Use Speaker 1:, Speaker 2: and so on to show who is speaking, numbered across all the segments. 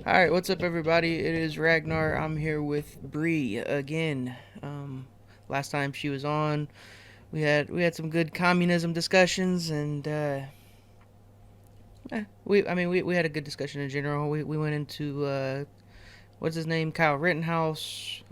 Speaker 1: All right, what's up, everybody? It is Ragnar. I'm here with Bre again. Last time she was on, we had some good communism discussions, and we had a good discussion in general. We went into what's his name, Kyle Rittenhouse,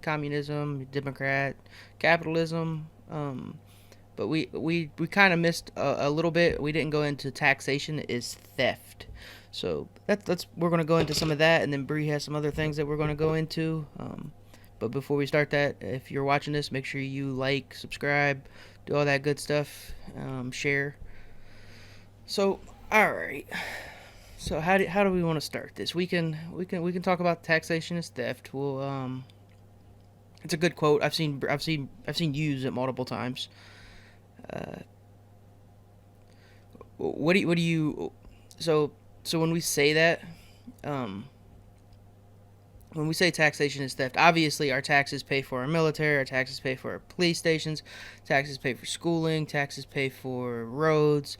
Speaker 1: communism, Democrat, capitalism. But we kind of missed a little bit. We didn't go into taxation is theft. So that's we're gonna go into some of that, and then Bree has some other things that we're gonna go into. But before we start that, if you're watching this, make sure you like, subscribe, do all that good stuff, share. So all right. So how do we want to start this? We can talk about taxation as theft. Well, it's a good quote. I've seen used it multiple times. Uh, what do you so when we say that, um, when we say taxation is theft, obviously our taxes pay for our military, our taxes pay for our police stations, taxes pay for schooling, taxes pay for roads.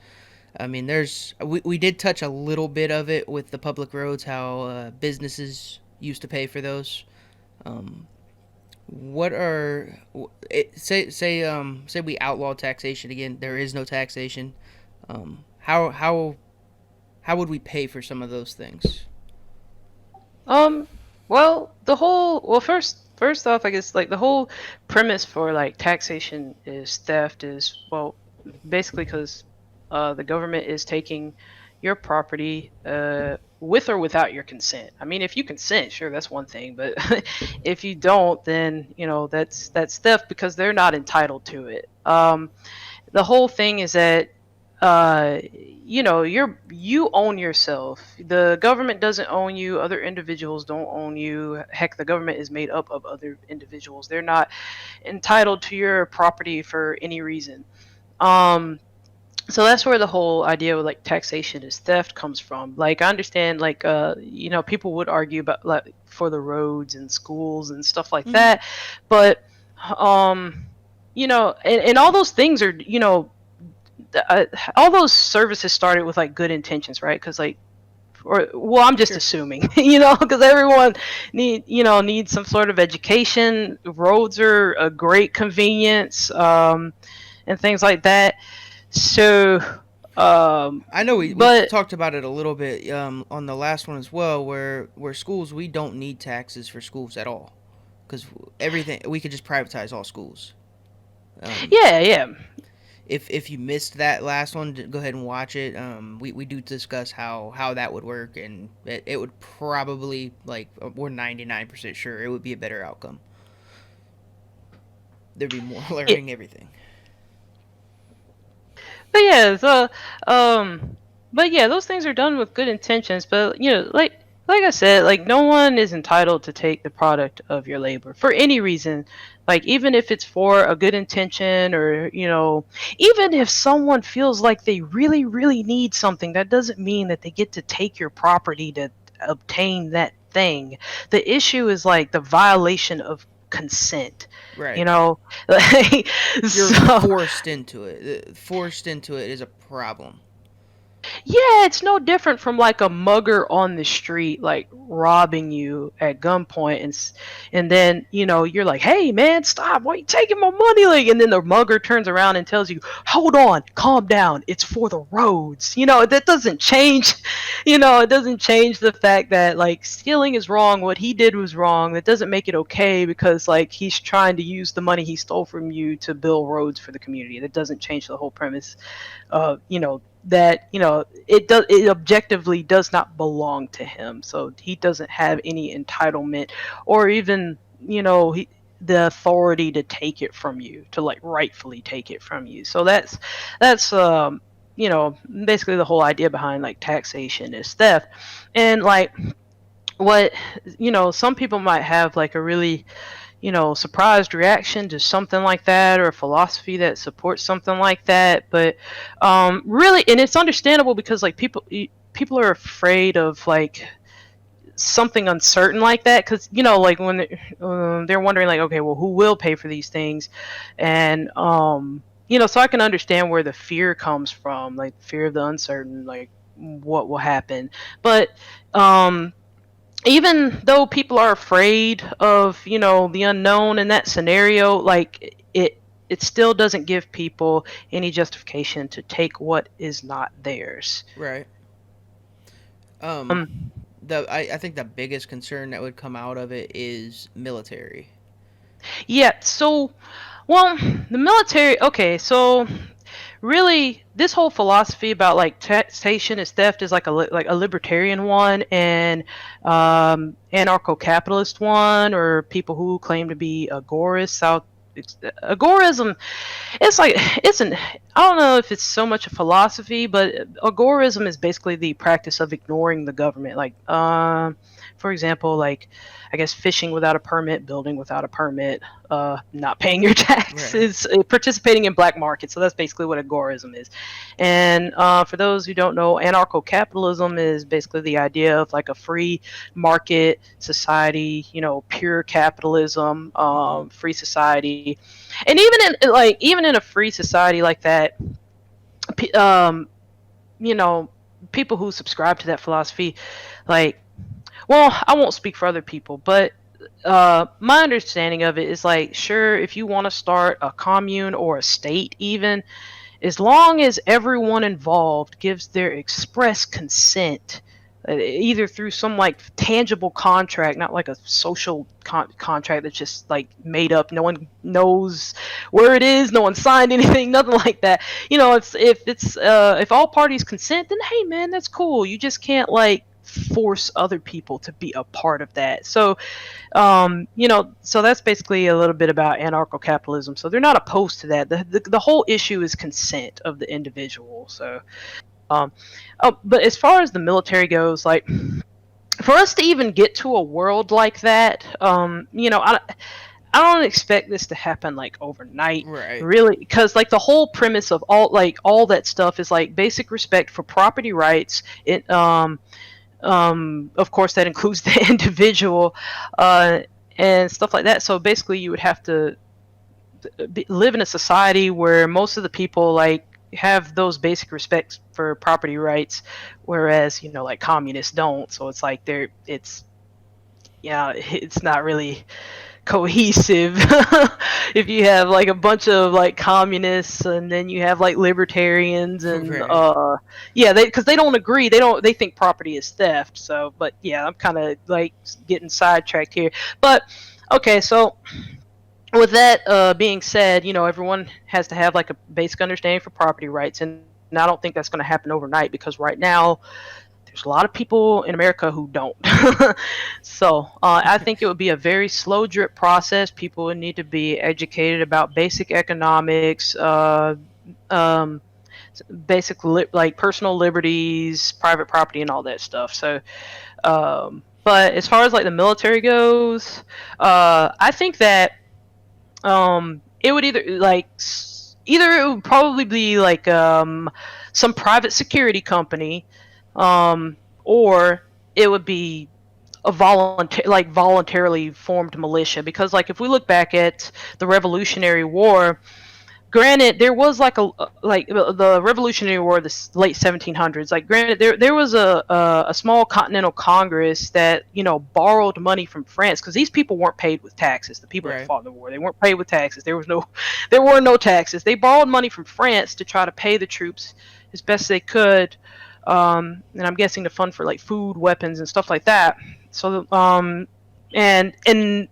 Speaker 1: I mean, we did touch a little bit of it with the public roads, how businesses used to pay for those. Um, what are say we outlaw taxation again? There is no taxation. How would we pay for some of those things?
Speaker 2: Um, first off, I guess like the whole premise for like taxation is theft is basically because the government is taking your property with or without your consent. I mean, if you consent, sure, that's one thing, but if you don't, then that's theft because they're not entitled to it. The whole thing is that you own yourself. The government doesn't own you, other individuals don't own you. Heck, the government is made up of other individuals. They're not entitled to your property for any reason. um so that's where the whole idea of like taxation is theft comes from. Like, I understand, like, people would argue about like for the roads and schools and stuff like
Speaker 1: Mm-hmm.
Speaker 2: that, but and all those things are, uh, all those services started with like good intentions, right? Because like, or well, I'm just
Speaker 1: Sure.
Speaker 2: assuming, because everyone needs some sort of education. Roads are a great convenience, and things like that. So,
Speaker 1: I know we
Speaker 2: but
Speaker 1: talked about it a little bit on the last one as well, where schools we don't need taxes for schools at all, because everything we could just privatize all schools. Um,
Speaker 2: yeah, yeah.
Speaker 1: if you missed that last one, go ahead and watch it. We do discuss how that would work, and it would probably, like, we're 99% sure it would be a better outcome. There'd be more
Speaker 2: Yeah.
Speaker 1: learning everything.
Speaker 2: But yeah, so but yeah, those things are done with good intentions. But like I said, like no one is entitled to take the product of your labor for any reason. Like, even if it's for a good intention, or even if someone feels like they really, really need something, that doesn't mean that they get to take your property to obtain that thing. The issue is like the violation of consent. You
Speaker 1: Right.
Speaker 2: know, like,
Speaker 1: You're
Speaker 2: so
Speaker 1: forced into it. Forced into it is a problem.
Speaker 2: yeah, it's no different from like a mugger on the street, like robbing you at gunpoint, and then you're like, "Hey, man, stop! Why are you taking my money?" Like, and then the mugger turns around and tells you, "Hold on, calm down. It's for the roads." That doesn't change. It doesn't change the fact that like stealing is wrong. What he did was wrong. That doesn't make it okay because like he's trying to use the money he stole from you to build roads for the community. That doesn't change the whole premise that it objectively does not belong to him, so he doesn't have any entitlement or even the authority to take it from you, to like rightfully take it from you. So that's basically the whole idea behind like taxation is theft. And like, what some people might have like a really surprised reaction to something like that, or a philosophy that supports something like that. But really, and it's understandable because like people are afraid of like something uncertain like that, because like when they're wondering like, okay, well, who will pay for these things? And so I can understand where the fear comes from, like fear of the uncertain, like what will happen. But um even though people are afraid of, the unknown in that scenario, like it still doesn't give people any justification to take what is not theirs.
Speaker 1: Right. Um,
Speaker 2: Um,
Speaker 1: I think the biggest concern that would come out of it is military.
Speaker 2: yeah, so, well, the military, okay, so really this whole philosophy about like taxation is theft is like a libertarian one, and anarcho-capitalist one, or people who claim to be agorists out. Agorism, it's like, it's an I don't know if it's so much a philosophy, but agorism is basically the practice of ignoring the government. Like, for example, like, I guess fishing without a permit, building without a permit, not paying your
Speaker 1: Right.
Speaker 2: taxes, participating in black markets. So that's basically what agorism is. And for those who don't know, anarcho-capitalism is basically the idea of like a free market society, pure capitalism,
Speaker 1: Mm-hmm.
Speaker 2: free society. And even in a free society like that, um, you know, people who subscribe to that philosophy, like, well, I won't speak for other people, but my understanding of it is like, sure, if you want to start a commune or a state, even, as long as everyone involved gives their express consent, either through some like tangible contract, not like a social contract that's just like made up, no one knows where it is, no one signed anything, nothing like that. If all parties consent, then hey man, that's cool. You just can't like force other people to be a part of that. So that's basically a little bit about anarcho-capitalism. So they're not opposed to that. The whole issue is consent of the individual. Um, but as far as the military goes, like, for us to even get to a world like that, I don't expect this to happen like overnight,
Speaker 1: Right.
Speaker 2: really, because like the whole premise of all that stuff is like basic respect for property rights. Of course, that includes the individual, uh, and stuff like that. So basically, you would have to live in a society where most of the people like have those basic respects for property rights, whereas like communists don't. So it's like it's not really cohesive if you have like a bunch of like communists and then you have like libertarians and
Speaker 1: Right.
Speaker 2: yeah, they don't agree, they think property is theft. So but yeah, I'm kind of like getting sidetracked here. But okay, so with that being said, everyone has to have like a basic understanding for property rights, and I don't think that's going to happen overnight, because right now there's a lot of people in America who don't. So I think it would be a very slow drip process. People would need to be educated about basic economics, um, like personal liberties, private property, and all that stuff. So, but as far as like the military goes, I think that it would either it would probably be like some private security company, or it would be a voluntarily formed militia. Because like if we look back at the Revolutionary War, granted there was like the Revolutionary War of the late 1700s, like granted there was a small continental congress that borrowed money from France, because these people weren't paid with taxes. The people that
Speaker 1: Right.
Speaker 2: fought in the war, they weren't paid with taxes. There were no taxes. They borrowed money from France to try to pay the troops as best they could, and I'm guessing to fund for like food, weapons, and stuff like that. So and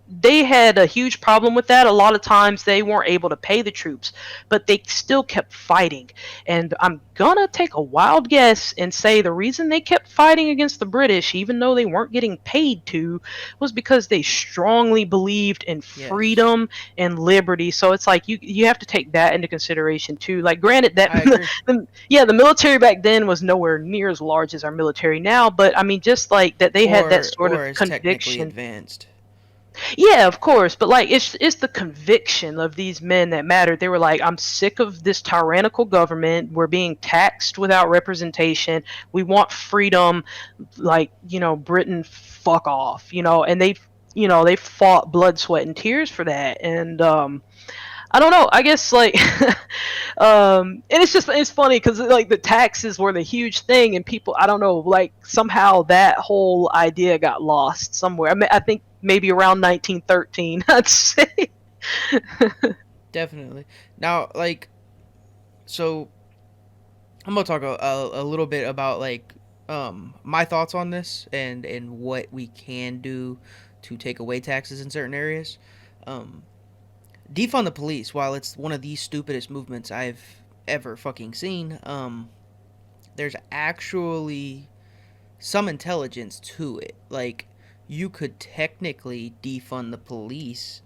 Speaker 2: they had a huge problem with that. A lot of times they weren't able to pay the troops, but they still kept fighting. And I'm gonna take a wild guess and say the reason they kept fighting against the British, even though they weren't getting paid to, was because they strongly believed in
Speaker 1: Yes.
Speaker 2: freedom and liberty. So it's like you have to take that into consideration too. Like granted that
Speaker 1: I agree.
Speaker 2: the military back then was nowhere near as large as our military now, but I mean, just like that they had that sort of
Speaker 1: Or is technically
Speaker 2: conviction.
Speaker 1: advanced.
Speaker 2: Yeah, of course, but like it's the conviction of these men that mattered. They were like, I'm sick of this tyrannical government. We're being taxed without representation. We want freedom. Like, Britain, fuck off. And they fought blood, sweat, and tears for that. And I don't know. I guess like, and it's funny because like the taxes were the huge thing, and people, I don't know, like somehow that whole idea got lost somewhere. I think maybe around 1913. I'd say.
Speaker 1: Definitely. Now, like, so I'm gonna talk a little bit about like my thoughts on this and what we can do to take away taxes in certain areas. Um, Defund the police. While it's one of the stupidest movements I've ever fucking seen, there's actually some intelligence to it. Like, you could technically defund the police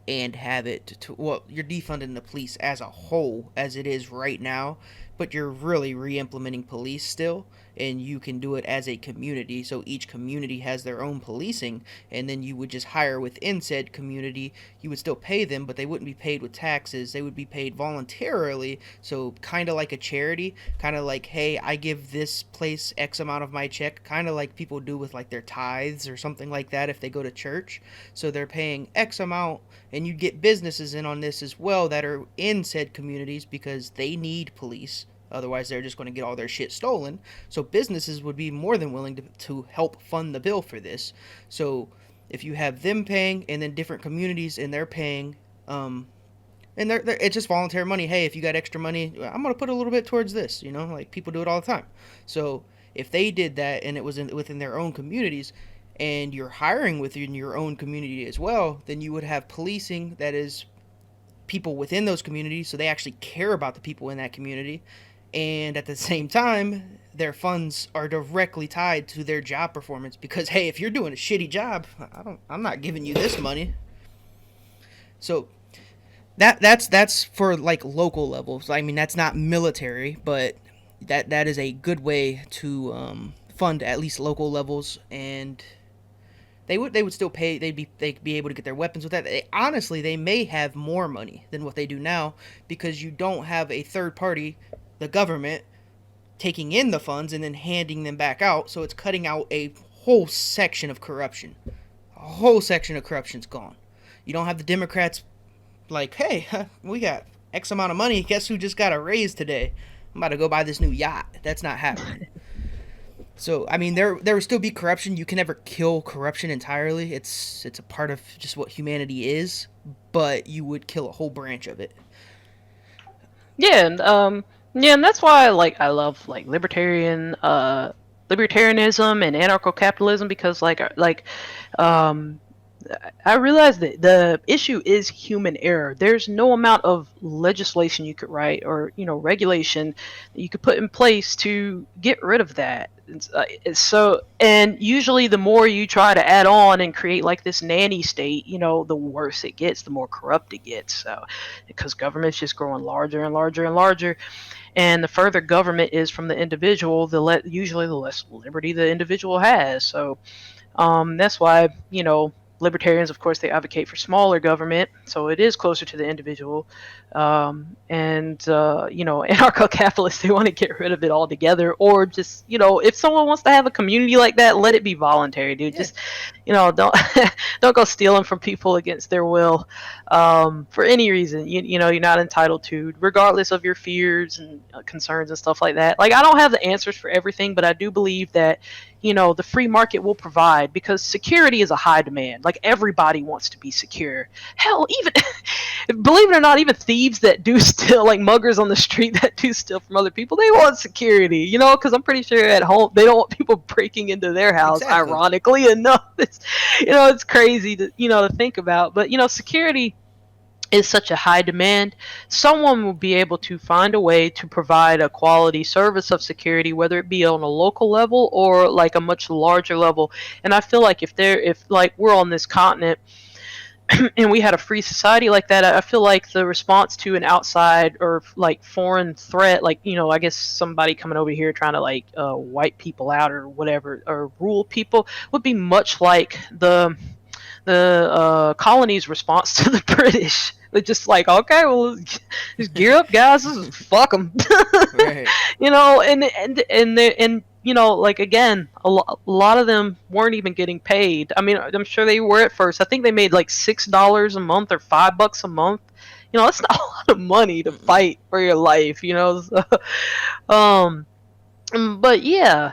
Speaker 1: and have it to, well, you're defunding the police as a whole as it is right now, but you're really re-implementing police still, and you can do it as a community, so each community has their own policing, and then you would just hire within said community. You would still pay them, but they wouldn't be paid with taxes, they would be paid voluntarily, so kind of like a charity, kind of like, hey, I give this place X amount of my check, kind of like people do with like their tithes or something like that if they go to church. So they're paying X amount, and you get businesses in on this as well that are in said communities because they need police. Otherwise, they're just going to get all their shit stolen. So businesses would be more than willing to help fund the bill for this. So if you have them paying and then different communities and they're paying, and it's just voluntary money. Hey, if you got extra money, I'm going to put a little bit towards this. You know, like people do it all the time. So if they did that and it was within their own communities, and you're hiring within your own community as well, then you would have policing that is people within those communities, so they actually care about the people in that community, and at the same time, their funds are directly tied to their job performance. Because hey, if you're doing a shitty job, I'm not giving you this money. So that's for like local levels. I mean, that's not military, but that is a good way to fund at least local levels, and they would still pay. They'd be able to get their weapons with that. Honestly, they may have more money than what they do now because you don't have a third party, the government, taking in the funds and then handing them back out. So it's cutting out a whole section of corruption. A whole section of corruption's gone. You don't have the Democrats like, hey, we got X amount of money. Guess who just got a raise today? I'm about to go buy this new yacht. That's not happening. So I mean, there will still be corruption. You can never kill corruption entirely. It's a part of just what humanity is, but you would kill a whole branch of it.
Speaker 2: Yeah, and yeah, and that's why like I love like libertarianism and anarcho capitalism because um I realize that the issue is human error. There's no amount of legislation you could write or regulation that you could put in place to get rid of that. And usually the more you try to add on and create like this nanny state, the worse it gets, the more corrupt it gets. So because government's just growing larger and larger and larger, and the further government is from the individual, usually the less liberty the individual has. So that's why, libertarians, of course, they advocate for smaller government, so it is closer to the individual. And anarcho-capitalists, they want to get rid of it altogether, or just, if someone wants to have a community like that, let it be voluntary, dude.
Speaker 1: Yeah,
Speaker 2: Just, don't don't go stealing from people against their will, for any reason. You're not entitled to, regardless of your fears and concerns and stuff like that. Like, I don't have the answers for everything, but I do believe that the free market will provide, because security is a high demand. Like, everybody wants to be secure. Hell, even believe it or not, even thieves that do steal, like muggers on the street that do steal from other people, they want security, because I'm pretty sure at home they don't want people breaking into their house,
Speaker 1: exactly.
Speaker 2: ironically enough. It's crazy to think about, but security is such a high demand. Someone will be able to find a way to provide a quality service of security, whether it be on a local level or like a much larger level. And I feel like if like we're on this continent and we had a free society like that, I feel like the response to an outside or like foreign threat, like I guess somebody coming over here trying to like wipe people out or whatever, or rule people, would be much like the colony's response to the British. They're just like, okay, well, just gear up, guys. Fuck them.
Speaker 1: Right.
Speaker 2: And like, again, a lot of them weren't even getting paid. I mean, I'm sure they were at first. I think they made like $6 a month or $5 a month, You know, it's not a lot of money to
Speaker 1: Mm-mm.
Speaker 2: fight for your life. So, um, but yeah,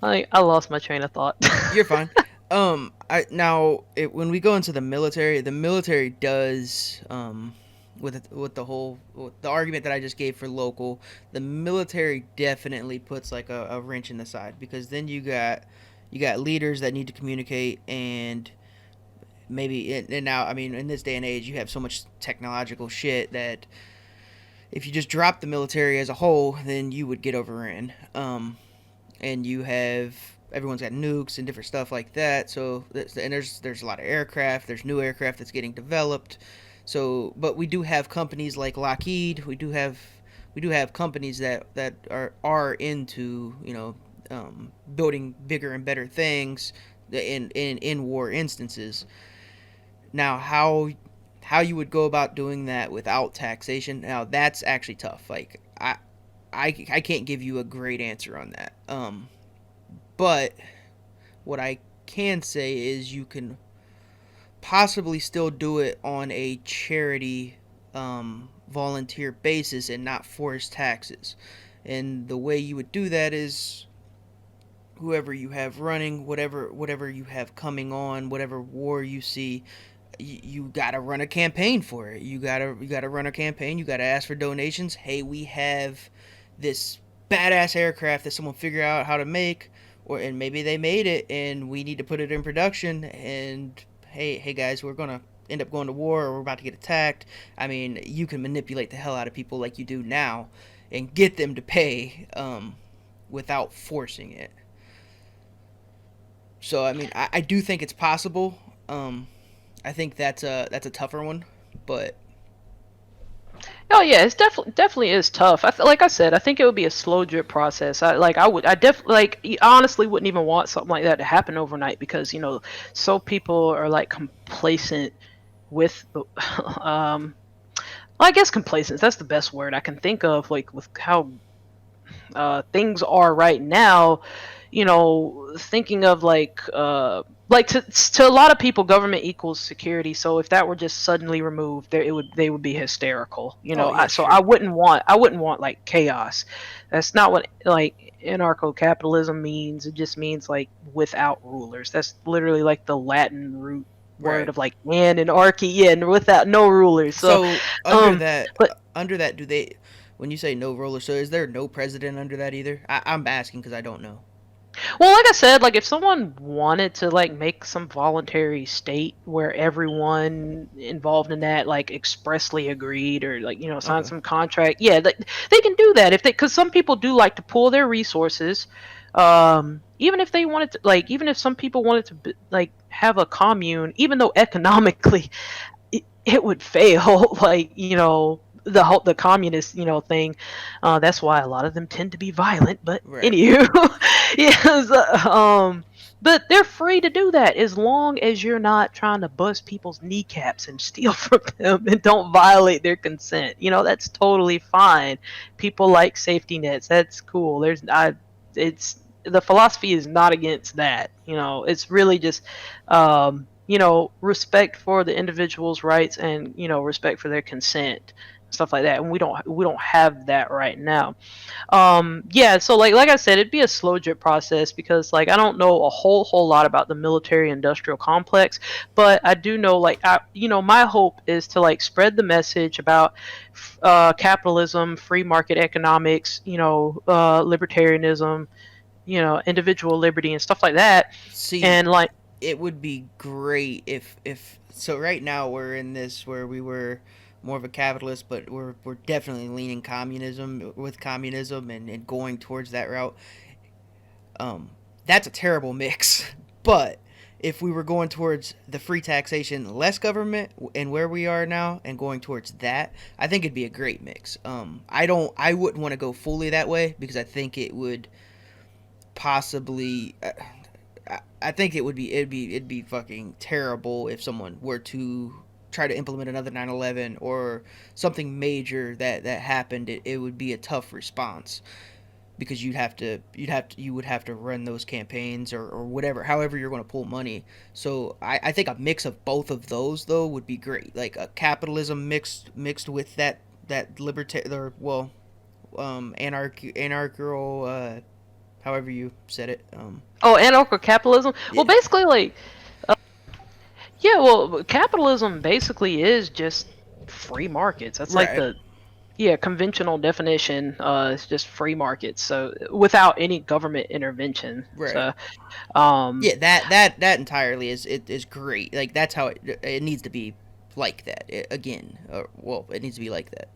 Speaker 2: I lost my train of thought.
Speaker 1: You're fine. I now when we go into the military does with the argument that I just gave for local, the military definitely puts like a wrench in the side, because then you got leaders that need to communicate, and maybe and now, I mean, in this day and age, you have so much technological shit that if you just drop the military as a whole, then you would get overrun. And you have everyone's got nukes and different stuff like that. So and there's a lot of aircraft. There's new aircraft that's getting developed. So, but we do have companies like Lockheed. We do have companies that are into, building bigger and better things in war instances. Now, how you would go about doing that without taxation? Now, that's actually tough. Like I can't give you a great answer on that. But what I can say is you can possibly still do it on a charity volunteer basis and not force taxes. And the way you would do that is whoever you have running, whatever you have coming on, whatever war you see, you gotta run a campaign for it. You gotta run a campaign. You gotta ask for donations. Hey, we have this badass aircraft that someone figured out how to make, and maybe they made it, and we need to put it in production. And hey guys, we're gonna end up going to war, or we're about to get attacked. I mean, you can manipulate the hell out of people like you do now, and get them to pay without forcing it. So I mean, I do think it's possible. I think that's a tougher one, but
Speaker 2: Oh yeah, it's definitely is tough. Like I said, I think it would be a slow drip process. I honestly wouldn't even want something like that to happen overnight, because so people are like complacent with the well, I guess complacent, that's the best word I can think of, like with how things are right now. Thinking of like to a lot of people, government equals security. So if that were just suddenly removed, they would be hysterical.
Speaker 1: oh yeah,
Speaker 2: So
Speaker 1: sure,
Speaker 2: I wouldn't want like chaos. That's not what like anarcho capitalism means. It just means like without rulers. That's literally like the Latin root word
Speaker 1: right.
Speaker 2: of like and archy, yeah, and without no rulers. So
Speaker 1: So
Speaker 2: um but
Speaker 1: under that, do they, when you say no roller, so is there no president under that either? I'm asking because I don't know.
Speaker 2: Well, like I said, like if someone wanted to like make some voluntary state where everyone involved in that like expressly agreed, or like sign
Speaker 1: Okay,
Speaker 2: some contract, yeah, they can do that if they, because some people do like to pool their resources. Even if they wanted to, like even if some people wanted to like have a commune, even though economically it would fail, like the communist thing. That's why a lot of them tend to be violent. But
Speaker 1: right,
Speaker 2: anywho, yes, but they're free to do that as long as you're not trying to bust people's kneecaps and steal from them and don't violate their consent. That's totally fine. People like safety nets. That's cool. It's the philosophy is not against that. It's really just respect for the individual's rights, and respect for their consent, stuff like that. And we don't have that right now. Yeah, so like I said, it'd be a slow drip process, because like I don't know a whole lot about the military industrial complex, but I do know, like my hope is to like spread the message about capitalism, free market economics, libertarianism, individual liberty and stuff like that.
Speaker 1: see,
Speaker 2: And like
Speaker 1: it would be great if so. Right now we're in this where we were more of a capitalist, but we're definitely leaning communism and going towards that route. um, that's a terrible mix. But if we were going towards the free taxation, less government, and where we are now, and going towards that, I think it'd be a great mix. I wouldn't want to go fully that way, because I think it would possibly. I think it'd be fucking terrible if someone were to try to implement another 9/11 or something major that happened. It would be a tough response. because you would have to run those campaigns or whatever, however you're going to pull money. So I think a mix of both of those though would be great, like a capitalism mixed with that libertarian, or well, anarchical, however you said it.
Speaker 2: Oh, anarcho-capitalism. Well,
Speaker 1: Yeah.
Speaker 2: basically, like, yeah, well, capitalism basically is just free markets. That's like
Speaker 1: Right.
Speaker 2: the yeah conventional definition. It's just free markets, so without any government intervention.
Speaker 1: Right.
Speaker 2: So, um,
Speaker 1: Yeah, that entirely is great. Like that's how it needs to be, like that. Again, well, it needs to be like that.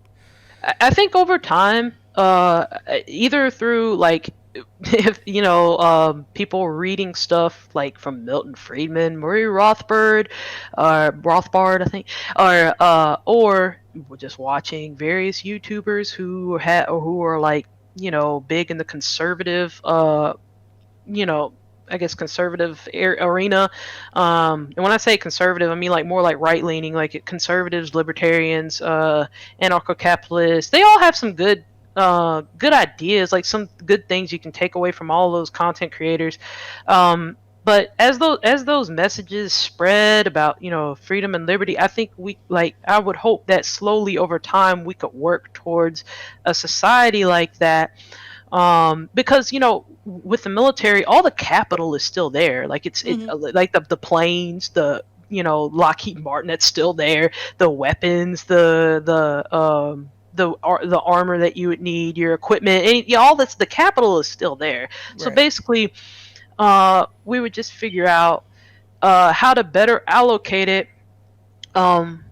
Speaker 2: I think over time, either through like if people reading stuff like from Milton Friedman, Murray Rothbard, I think, or just watching various YouTubers who are like big in the conservative you know, I guess conservative arena. And when I say conservative, I mean like more like right leaning, like conservatives, libertarians, anarcho-capitalists. They all have some good ideas, like some good things you can take away from all those content creators. But as those messages spread about freedom and liberty, I think I would hope that slowly over time we could work towards a society like that, because with the military all the capital is still there, like
Speaker 1: Hmm.
Speaker 2: like the planes, the Lockheed Martin, that's still there, the weapons, the armor that you would need, your equipment, and all that's the capital is still there. So
Speaker 1: Right.
Speaker 2: basically we would just figure out how to better allocate it. um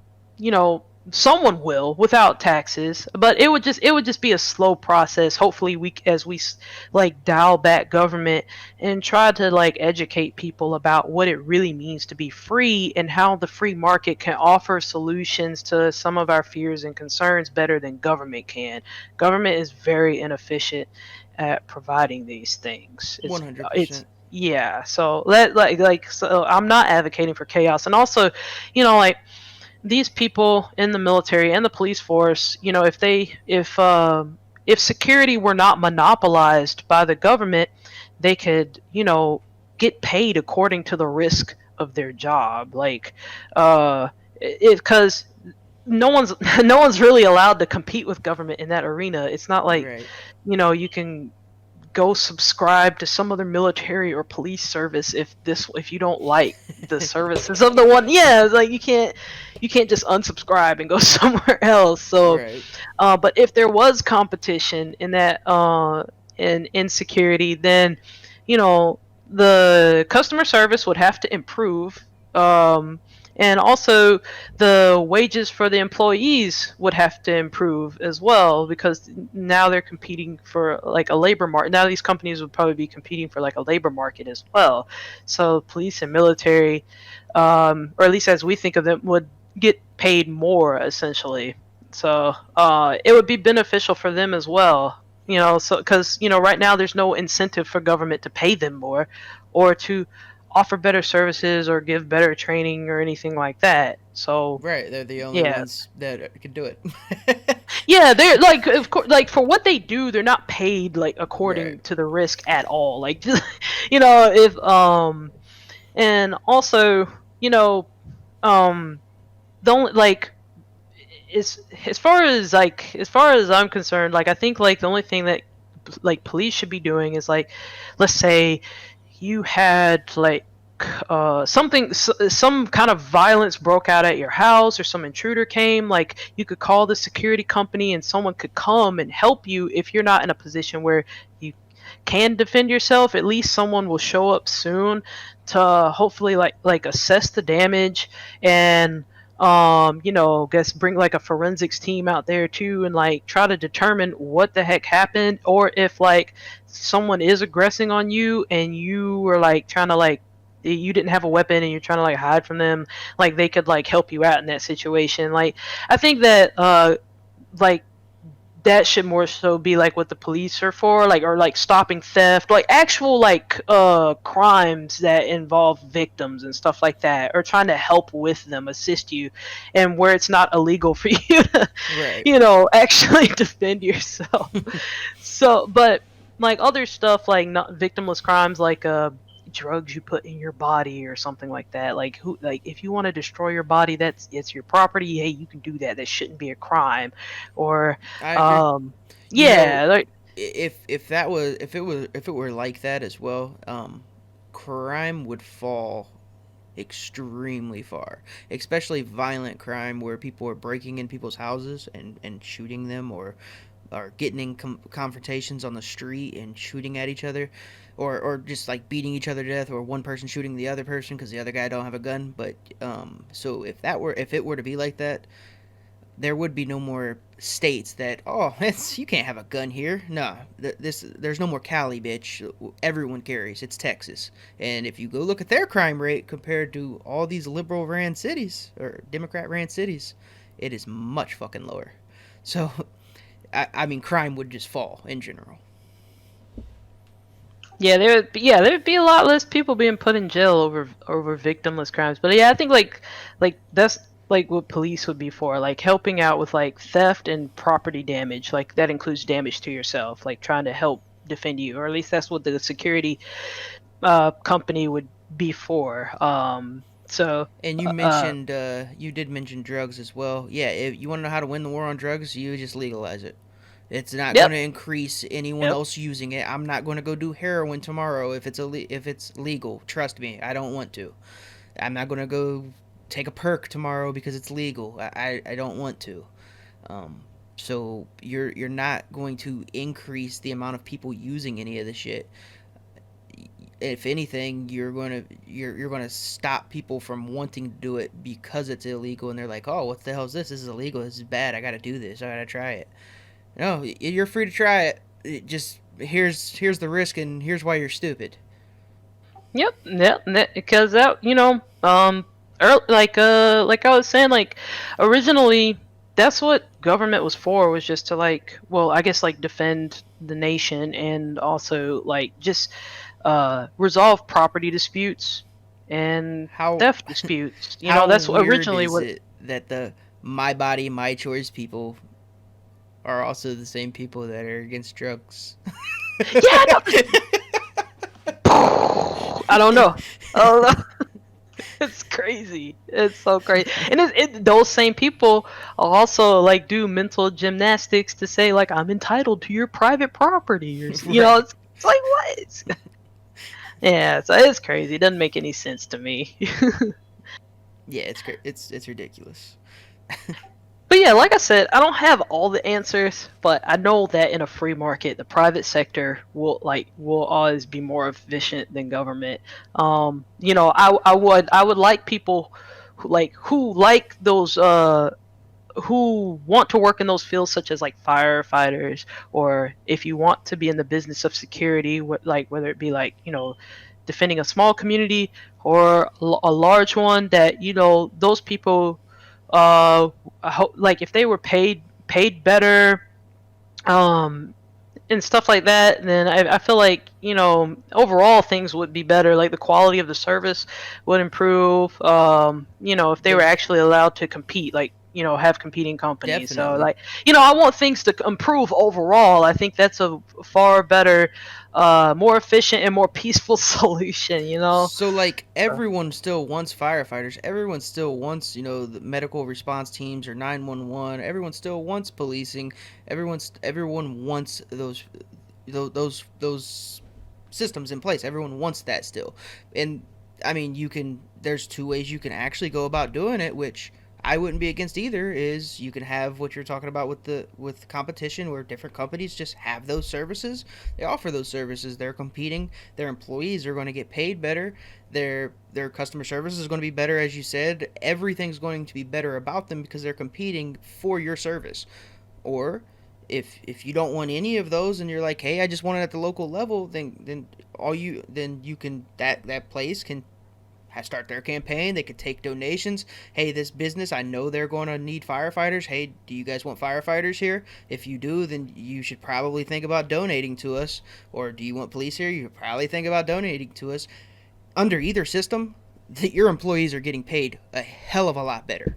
Speaker 2: Someone will without taxes, but it would just be a slow process. Hopefully we as we like dial back government and try to like educate people about what it really means to be free and how the free market can offer solutions to some of our fears and concerns better than government can. Government is very inefficient at providing these things.
Speaker 1: One
Speaker 2: it's
Speaker 1: hundred
Speaker 2: it's
Speaker 1: percent.
Speaker 2: yeah, so so I'm not advocating for chaos. And also, like, these people in the military and the police force, if security were not monopolized by the government, they could, get paid according to the risk of their job. Like, because no one's no one's really allowed to compete with government in that arena. It's not like,
Speaker 1: Right.
Speaker 2: you can go subscribe to some other military or police service if you don't like the services of the one. Yeah, it's like you can't just unsubscribe and go somewhere else. So
Speaker 1: Right.
Speaker 2: but if there was competition in that in security, then you know the customer service would have to improve, and also the wages for the employees would have to improve as well, because now they're competing for like a labor market. Now these companies would probably be competing for like a labor market as well. So police and military, or at least as we think of them, would get paid more essentially. So it would be beneficial for them as well. So because right now there's no incentive for government to pay them more, or to offer better services or give better training or anything like that. So
Speaker 1: Right. They're the only
Speaker 2: yeah,
Speaker 1: ones that can do it.
Speaker 2: yeah, they're like, of course, like for what they do, they're not paid like
Speaker 1: Right.
Speaker 2: according to the risk at all. Like, if and also, you know, um, the only like as far as I'm concerned, like I think like the only thing that like police should be doing is like, let's say you had like some kind of violence broke out at your house, or some intruder came, like you could call the security company and someone could come and help you. If you're not in a position where you can defend yourself, at least someone will show up soon to hopefully like assess the damage, and guess bring like a forensics team out there too, and like try to determine what the heck happened, or if like someone is aggressing on you and you were like trying to like you didn't have a weapon and you're trying to like hide from them, like they could like help you out in that situation. Like I think that like that should more so be like what the police are for, like, or like stopping theft, like actual like crimes that involve victims and stuff like that, or trying to help with them, assist you, and where it's not illegal for you to
Speaker 1: Right.
Speaker 2: actually defend yourself. So but like other stuff like not victimless crimes like drugs you put in your body or something like that. Like who like if you want to destroy your body, that's it's your property. Hey, you can do that. That shouldn't be a crime. Or
Speaker 1: I agree.
Speaker 2: um
Speaker 1: You know,
Speaker 2: yeah, like
Speaker 1: if it were like that as well, crime would fall extremely far, especially violent crime where people are breaking in people's houses and shooting them, or getting in confrontations on the street and shooting at each other, or just like beating each other to death, or one person shooting the other person because the other guy don't have a gun. But so if it were to be like that, there would be no more states that, oh, it's, you can't have a gun here. No, there's no more Cali, bitch. Everyone carries. It's Texas, and if you go look at their crime rate compared to all these liberal ran cities or Democrat ran cities, it is much fucking lower. So I mean, crime would just fall in general.
Speaker 2: there'd be a lot less people being put in jail over victimless crimes. But yeah, I think like that's like what police would be for, like helping out with like theft and property damage. Like that includes damage to yourself, like trying to help defend you, or at least that's what the security company would be for.
Speaker 1: And you did mention drugs as well. Yeah, if you want to know how to win the war on drugs, you just legalize it. It's not going
Speaker 2: yep,
Speaker 1: to increase anyone
Speaker 2: yep.
Speaker 1: else using it. I'm not going to go do heroin tomorrow if it's legal. Trust me, I don't want to. I'm not going to go take a perk tomorrow because it's legal. I don't want to. Um, so you're not going to increase the amount of people using any of this shit. If anything, you're going to stop people from wanting to do it because it's illegal, and they're like, oh, what the hell is this? This is illegal. This is bad. I got to do this. I got to try it. No, you're free to try it. It just here's the risk, and here's why you're stupid.
Speaker 2: Yep, because that like I was saying, like originally that's what government was for, was just to like, well, I guess like defend the nation and also like just resolve property disputes and
Speaker 1: How
Speaker 2: theft disputes.
Speaker 1: how
Speaker 2: That's
Speaker 1: weird
Speaker 2: originally
Speaker 1: is
Speaker 2: what.
Speaker 1: it that the my body my choice people are also the same people that are against drugs?
Speaker 2: Yeah, no, I don't know. I don't know. It's crazy. It's so crazy, and those same people also like do mental gymnastics to say like I'm entitled to your private property, or
Speaker 1: Right.
Speaker 2: it's like what? Yeah, so it's crazy. It doesn't make any sense to me.
Speaker 1: Yeah, it's ridiculous.
Speaker 2: But yeah, like I said, I don't have all the answers, but I know that in a free market, the private sector will always be more efficient than government. I would like people who like those who want to work in those fields such as like firefighters, or if you want to be in the business of security, like whether it be like defending a small community or a large one, that those people like if they were paid better, um and stuff like that, then I feel like overall things would be better. Like the quality of the service would improve. If they were
Speaker 1: There's
Speaker 2: actually allowed to compete, like have competing companies. So
Speaker 1: definitely.
Speaker 2: like I want things to improve overall. I think that's a far better, more efficient and more peaceful solution.
Speaker 1: So like
Speaker 2: So,
Speaker 1: everyone still wants firefighters. Everyone still wants, the medical response teams or 911. Everyone still wants policing. Everyone wants those systems in place. Everyone wants that still. And I mean, there's two ways you can actually go about doing it, which I wouldn't be against either. Is you can have what you're talking about with competition, where different companies just have those services. They offer those services. They're competing. Their employees are going to get paid better. Their customer service is going to be better, as you said. Everything's going to be better about them because they're competing for your service. Or if you don't want any of those and you're like, hey, I just want it at the local level, then you can that place can start their campaign. They could take donations. Hey, this business, I know they're going to need firefighters. Hey, do you guys want firefighters here? If you do, then you should probably think about donating to us. Or do you want police here? You should probably think about donating to us. Under either system, your employees are getting paid a hell of a lot better.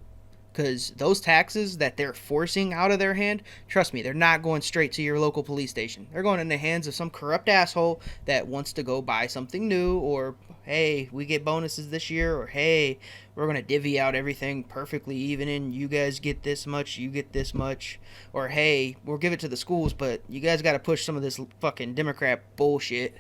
Speaker 1: Because those taxes that they're forcing out of their hand, trust me, they're not going straight to your local police station. They're going in the hands of some corrupt asshole that wants to go buy something new, or hey, we get bonuses this year, or hey, we're going to divvy out everything perfectly even, and you guys get this much, you get this much, or hey, we'll give it to the schools, but you guys got to push some of this fucking Democrat bullshit.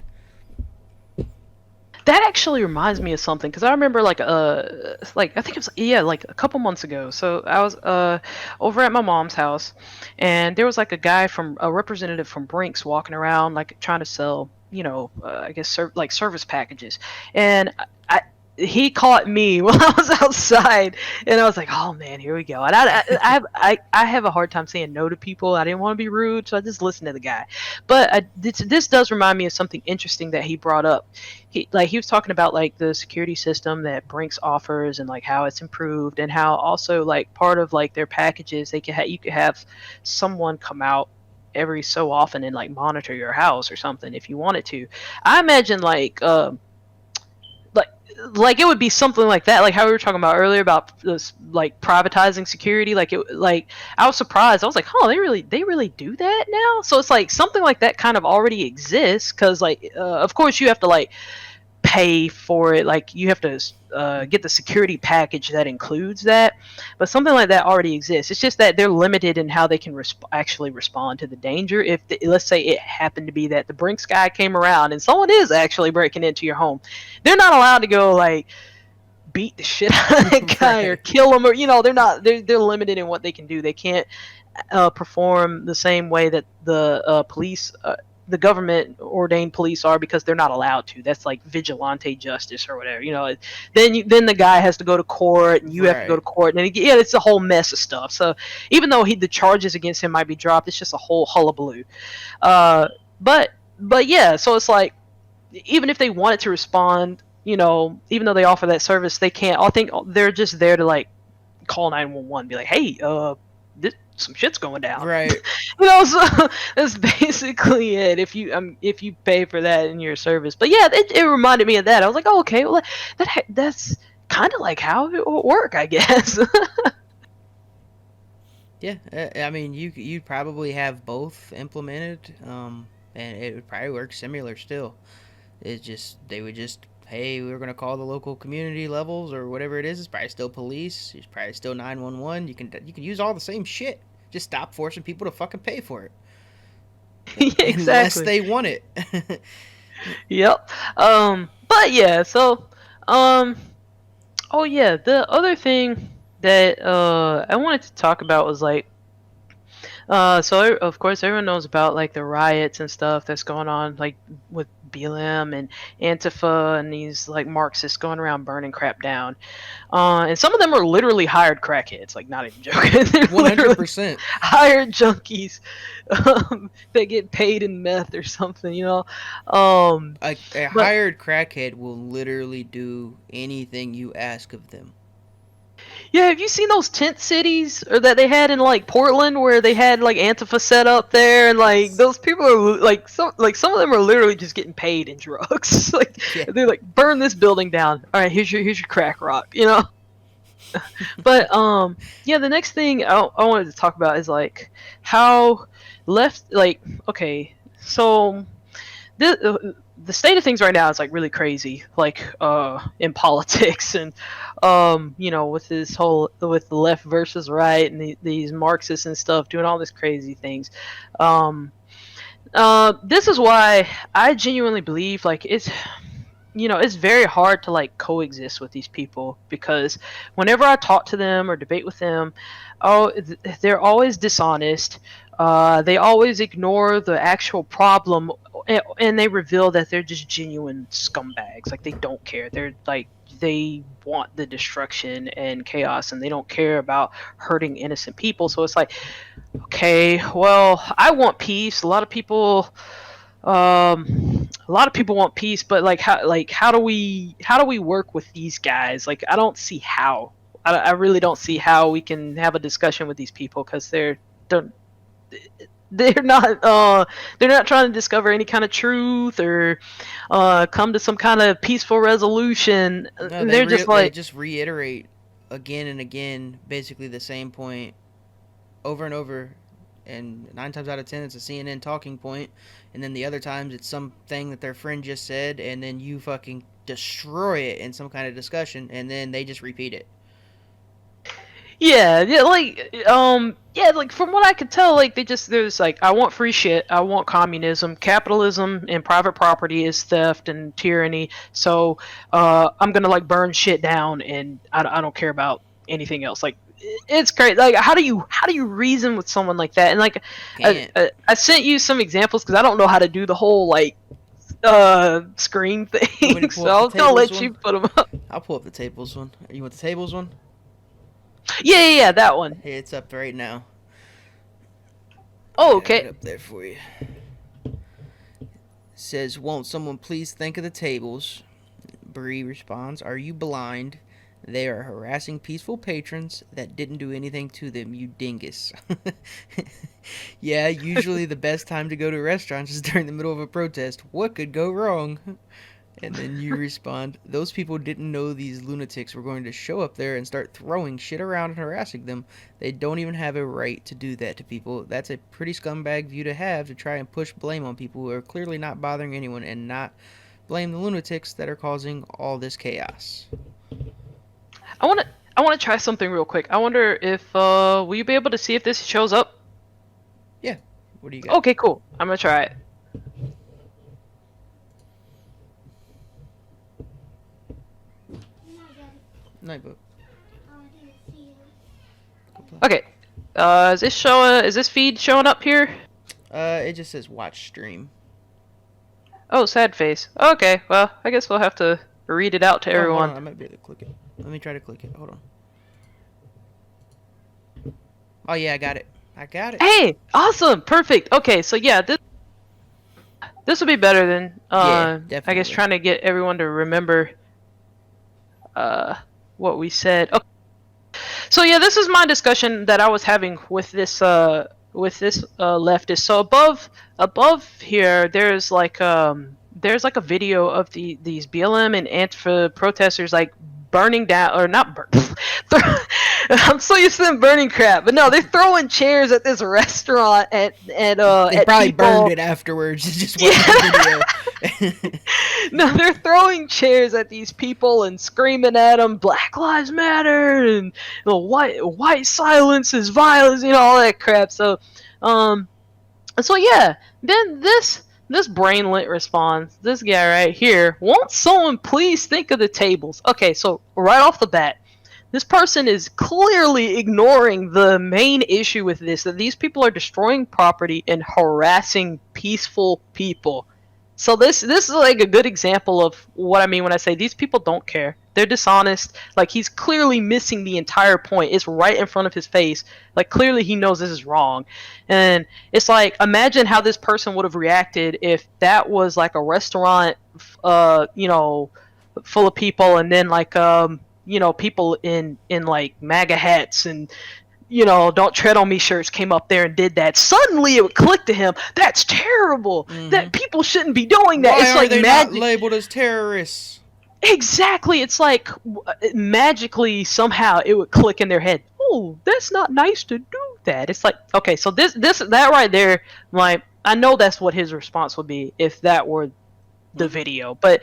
Speaker 2: That actually reminds me of something because I remember like I think it was, yeah, like a couple months ago. So I was over at my mom's house, and there was like a representative from Brinks walking around like trying to sell, I guess like service packages, and he caught me while I was outside, and I was like, "Oh man, here we go." And I have a hard time saying no to people. I didn't want to be rude, so I just listened to the guy. But this does remind me of something interesting that he brought up. He was talking about like the security system that Brinks offers and like how it's improved, and how also like part of like their packages you could have someone come out every so often and like monitor your house or something if you wanted to. I imagine like like it would be something like that, like how we were talking about earlier about this like privatizing security. Like I was surprised. I was like, oh, they really do that now. So it's like something like that kind of already exists, because like of course you have to like pay for it, like you have to get the security package that includes that, but something like that already exists. It's just that they're limited in how they can actually respond to the danger. If let's say it happened to be that the Brinks guy came around and someone is actually breaking into your home, they're not allowed to go like beat the shit out of that guy or
Speaker 1: Right.
Speaker 2: kill him, or they're limited in what they can do. They can't perform the same way that the government ordained police are, because they're not allowed to. That's like vigilante justice or whatever. Then the guy has to go to court, and you have to go to
Speaker 1: Right.
Speaker 2: court, and yeah, it's a whole mess of stuff. So even though the charges against him might be dropped, it's just a whole hullabaloo. Uh, but but yeah, so it's like even if they wanted to respond, even though they offer that service, they can't. I think they're just there to like call 911, be like, hey, some shit's going down.
Speaker 1: Right.
Speaker 2: So that's basically it. If you pay for that in your service, but yeah, it reminded me of that. I was like, oh, okay, well that's kind of like how it will work, I guess.
Speaker 1: Yeah, I mean, you'd probably have both implemented, and it would probably work similar still. It's just they would just, hey, we're gonna call the local community levels or whatever it is. It's probably still police. It's probably still 911. You can use all the same shit. Just stop forcing people to fucking pay for it,
Speaker 2: Yeah,
Speaker 1: unless
Speaker 2: exactly.
Speaker 1: they want it.
Speaker 2: Yep. But yeah, so um oh yeah, the other thing that I wanted to talk about was like so of course everyone knows about like the riots and stuff that's going on, like with BLM and Antifa and these like Marxists going around burning crap down. And some of them are literally hired crackheads, like not even joking. They're
Speaker 1: One hundred
Speaker 2: literally
Speaker 1: percent.
Speaker 2: hired junkies that get paid in meth or something, Um,
Speaker 1: A
Speaker 2: but
Speaker 1: hired crackhead will literally do anything you ask of them.
Speaker 2: yeah, have you seen those tent cities or that they had in like Portland where they had like Antifa set up there, and like
Speaker 1: Yes.
Speaker 2: those people are some of them are literally just getting paid in drugs. Like
Speaker 1: Yeah.
Speaker 2: they're like, burn this building down. All right, here's your crack rock. But yeah, the next thing I wanted to talk about is like how left like okay, so the state of things right now is like really crazy, like in politics, and with this whole with the left versus right, and these Marxists and stuff doing all this crazy things. um this is why I genuinely believe like it's very hard to like coexist with these people, because whenever I talk to them or debate with them, they're always dishonest. They always ignore the actual problem, and they reveal that they're just genuine scumbags. Like they don't care. They're like they want the destruction and chaos, and they don't care about hurting innocent people. So it's like, okay, well, I want peace. A lot of people want peace, but how do we work with these guys? Like I don't see how. I really don't see how we can have a discussion with these people, because they're they're not they're not trying to discover any kind of truth or come to some kind of peaceful resolution.
Speaker 1: No,
Speaker 2: They're just
Speaker 1: they
Speaker 2: like,
Speaker 1: just reiterate. again and again, basically the same point over and over. And 9 times out of 10, it's a CNN talking point. And then the other times, it's something that their friend just said, and then you fucking destroy it in some kind of discussion, and then they just repeat it.
Speaker 2: Like from what I could tell, like there's like, I want free shit, I want communism, capitalism and private property is theft and tyranny. So I'm gonna like burn shit down, and I don't care about anything else. Like it's great. Like how do you reason with someone like that? And like
Speaker 1: Can't.
Speaker 2: I sent you some examples because I don't know how to do the whole like screen
Speaker 1: You want me to
Speaker 2: thing,
Speaker 1: pull
Speaker 2: so
Speaker 1: up
Speaker 2: I
Speaker 1: the
Speaker 2: was gonna
Speaker 1: tables
Speaker 2: let
Speaker 1: one?
Speaker 2: you put them up.
Speaker 1: I'll pull up the tables one. You want the tables one?
Speaker 2: Yeah, that one.
Speaker 1: Hey, it's up right now.
Speaker 2: Oh,
Speaker 1: I got it
Speaker 2: okay.
Speaker 1: up there for you. It says, won't someone please think of the tables? Bree responds, are you blind? They are harassing peaceful patrons that didn't do anything to them, you dingus. Yeah, usually the best time to go to restaurants is during the middle of a protest. What could go wrong? And then you respond, those people didn't know these lunatics were going to show up there and start throwing shit around and harassing them. They don't even have a right to do that to people. That's a pretty scumbag view to have, to try and push blame on people who are clearly not bothering anyone and not blame the lunatics that are causing all this chaos.
Speaker 2: I want to try something real quick. I wonder if will you be able to see if this shows up?
Speaker 1: Yeah. What do you got?
Speaker 2: Okay, cool. I'm gonna try it.
Speaker 1: Night book.
Speaker 2: Okay. Is this feed showing up here?
Speaker 1: It just says watch stream.
Speaker 2: Oh, sad face. Okay, well, I guess we'll have to read it out to
Speaker 1: Oh, hold
Speaker 2: everyone.
Speaker 1: on, I might be able to click it. Let me try to click it. Hold on. Oh yeah, I got it. I got it.
Speaker 2: Hey, awesome, perfect. Okay, so yeah, this will be better than
Speaker 1: Yeah,
Speaker 2: I guess
Speaker 1: definitely.
Speaker 2: trying to get everyone to remember what we said. Okay. So yeah, this is my discussion that I was having with this leftist. So above here, there's like a video of these BLM and Antifa protesters like burning down, or not burn. I'm so used to them burning crap, but no, they're throwing chairs at this restaurant
Speaker 1: They
Speaker 2: at
Speaker 1: probably
Speaker 2: people.
Speaker 1: burned it afterwards. Just watching the video.
Speaker 2: No, they're throwing chairs at these people and screaming at them, "Black Lives Matter!" and white silence is violence, all that crap. So yeah. Then this brainlet responds, this guy right here, won't someone please think of the tables? Okay, so right off the bat, this person is clearly ignoring the main issue with this, that these people are destroying property and harassing peaceful people. So this is like a good example of what I mean when I say these people don't care. They're dishonest. Like, he's clearly missing the entire point. It's right in front of his face. Like, clearly he knows this is wrong. And it's like, imagine how this person would have reacted if that was like a restaurant, full of people, and then like people in like MAGA hats and don't tread on me shirts came up there and did that. Suddenly it would click to him, that's terrible. That people shouldn't be doing that.
Speaker 1: Why
Speaker 2: It's
Speaker 1: are
Speaker 2: like
Speaker 1: they not labeled as terrorists?
Speaker 2: Exactly. It's like magically somehow it would click in their head. Oh, that's not nice to do that. It's like, okay, so that right there, like, I know that's what his response would be if that were the video, but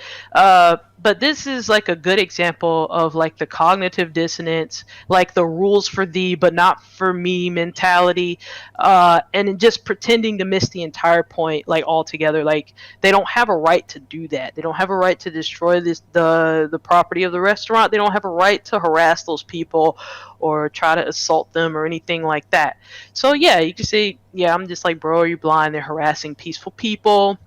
Speaker 2: this is like a good example of like the cognitive dissonance, like the rules for thee but not for me mentality, and just pretending to miss the entire point like altogether. Like, they don't have a right to do that. They don't have a right to destroy the property of the restaurant. They don't have a right to harass those people or try to assault them or anything like that. So yeah, you can say, yeah, I'm just like, bro, are you blind? They're harassing peaceful people.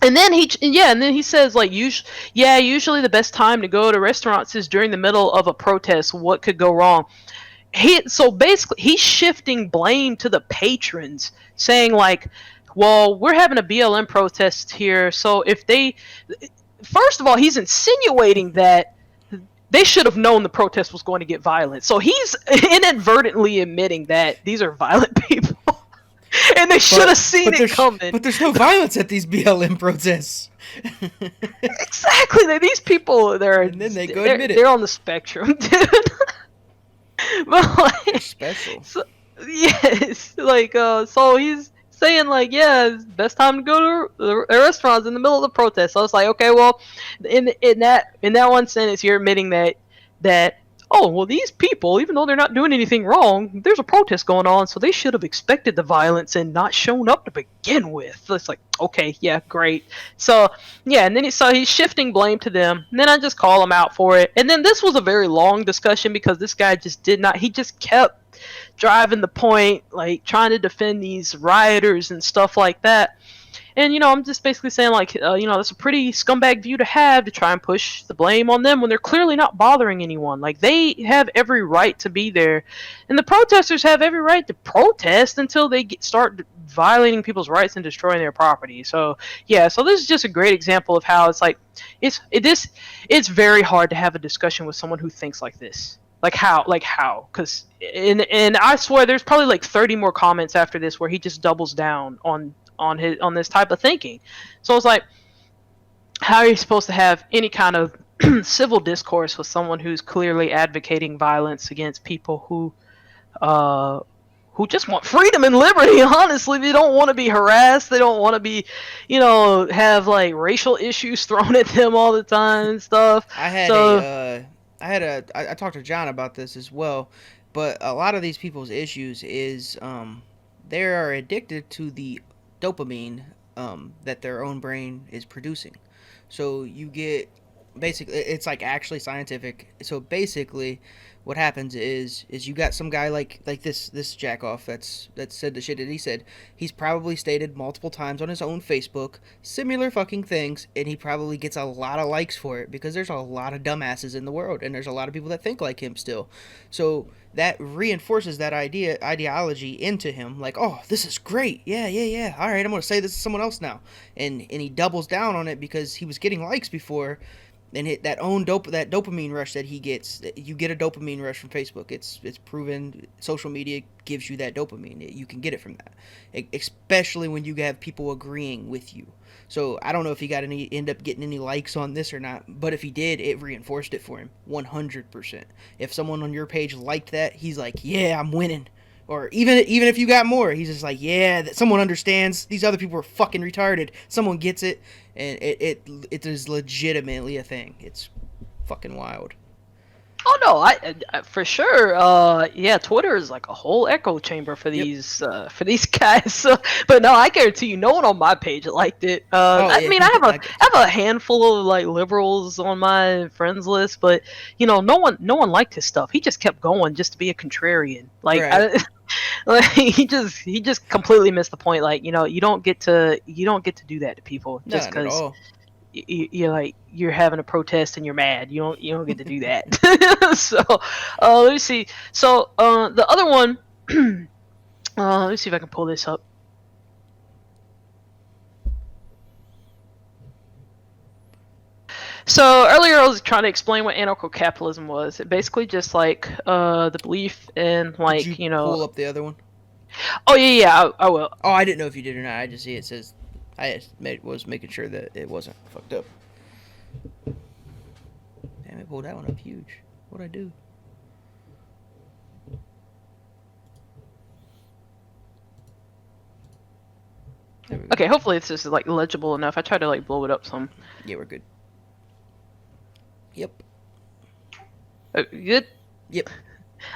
Speaker 2: And then he says, like, usually the best time to go to restaurants is during the middle of a protest. What could go wrong? So basically he's shifting blame to the patrons, saying like, well, we're having a BLM protest here, so first of all, he's insinuating that they should have known the protest was going to get violent. So he's inadvertently admitting that these are violent people. And they should have seen it coming.
Speaker 1: But there's no violence at these BLM protests.
Speaker 2: Exactly. These people,
Speaker 1: And then they go admit it.
Speaker 2: They're on the spectrum, dude. But
Speaker 1: They're
Speaker 2: like,
Speaker 1: special.
Speaker 2: so, yes, like so he's saying like, yeah, it's best time to go to the restaurants in the middle of the protest. So it's like, okay, well, in that one sentence, you're admitting that oh well, these people, even though they're not doing anything wrong, there's a protest going on, so they should have expected the violence and not shown up to begin with. So it's like, okay, yeah, great. So yeah, and then so he's shifting blame to them. And then I just call him out for it. And then this was a very long discussion because this guy just did not. He just kept driving the point, like trying to defend these rioters and stuff like that. And I'm just basically saying like, that's a pretty scumbag view to have, to try and push the blame on them when they're clearly not bothering anyone. Like, they have every right to be there, and the protesters have every right to protest until they start violating people's rights and destroying their property. So yeah, so this is just a great example of how it's like it's very hard to have a discussion with someone who thinks like this. Like how? Because and I swear there's probably like 30 more comments after this where he just doubles down on this type of thinking. So it's like, how are you supposed to have any kind of civil discourse with someone who's clearly advocating violence against people uh, who just want freedom and liberty? Honestly, they don't want to be harassed. They don't want to be, have like racial issues thrown at them all the time and stuff.
Speaker 1: I had a,
Speaker 2: So
Speaker 1: I talked to John about this as well, but a lot of these people's issues is, they are addicted to the dopamine, that their own brain is producing. So you get, basically, it's like actually scientific. So basically, what happens is you got some guy like this jackoff that said the shit that he said. He's probably stated multiple times on his own Facebook similar fucking things, and he probably gets a lot of likes for it because there's a lot of dumbasses in the world, and there's a lot of people that think like him still. So that reinforces that ideology into him, like, oh, this is great, yeah, yeah, yeah, all right, I'm gonna say this to someone else now, and he doubles down on it because he was getting likes before, and hit that dopamine rush that he gets. You get a dopamine rush from Facebook. It's proven. Social media gives you that dopamine. You can get it from that, especially when you have people agreeing with you. So I don't know if he end up getting any likes on this or not, but if he did, it reinforced it for him 100%. If someone on your page liked that, he's like, yeah, I'm winning. Or even if you got more, he's just like, yeah, that someone understands. These other people are fucking retarded. Someone gets it, and it is legitimately a thing. It's fucking wild.
Speaker 2: oh no, I for sure. Yeah, Twitter is like a whole echo chamber
Speaker 1: Yep.
Speaker 2: for these guys. So, but no, I guarantee you, no one on my page liked it.
Speaker 1: Oh
Speaker 2: I
Speaker 1: yeah,
Speaker 2: mean, I have a
Speaker 1: I get
Speaker 2: I
Speaker 1: you.
Speaker 2: have a handful of like liberals on my friends list, but no one liked his stuff. He just kept going just to be a contrarian. Like,
Speaker 1: Right.
Speaker 2: like he just completely missed the point. Like, you don't get to do that to people just
Speaker 1: Not at
Speaker 2: because
Speaker 1: all.
Speaker 2: you're like, you're having a protest and you're mad. You don't get to do that. So let me see. So the other one, let me see if I can pull this up. So earlier I was trying to explain what anarcho capitalism was. It basically just like the belief in,
Speaker 1: Did
Speaker 2: like,
Speaker 1: you pull up the other one?
Speaker 2: oh yeah, yeah, I will.
Speaker 1: Oh, I didn't know if you did or not. I just see it says. Was making sure that it wasn't fucked up. Damn, it pulled that one up huge. What'd I do? There we go.
Speaker 2: Okay, hopefully this is like legible enough. I tried to like blow it up some.
Speaker 1: Yeah, we're good. Yep.
Speaker 2: Good.
Speaker 1: Yep.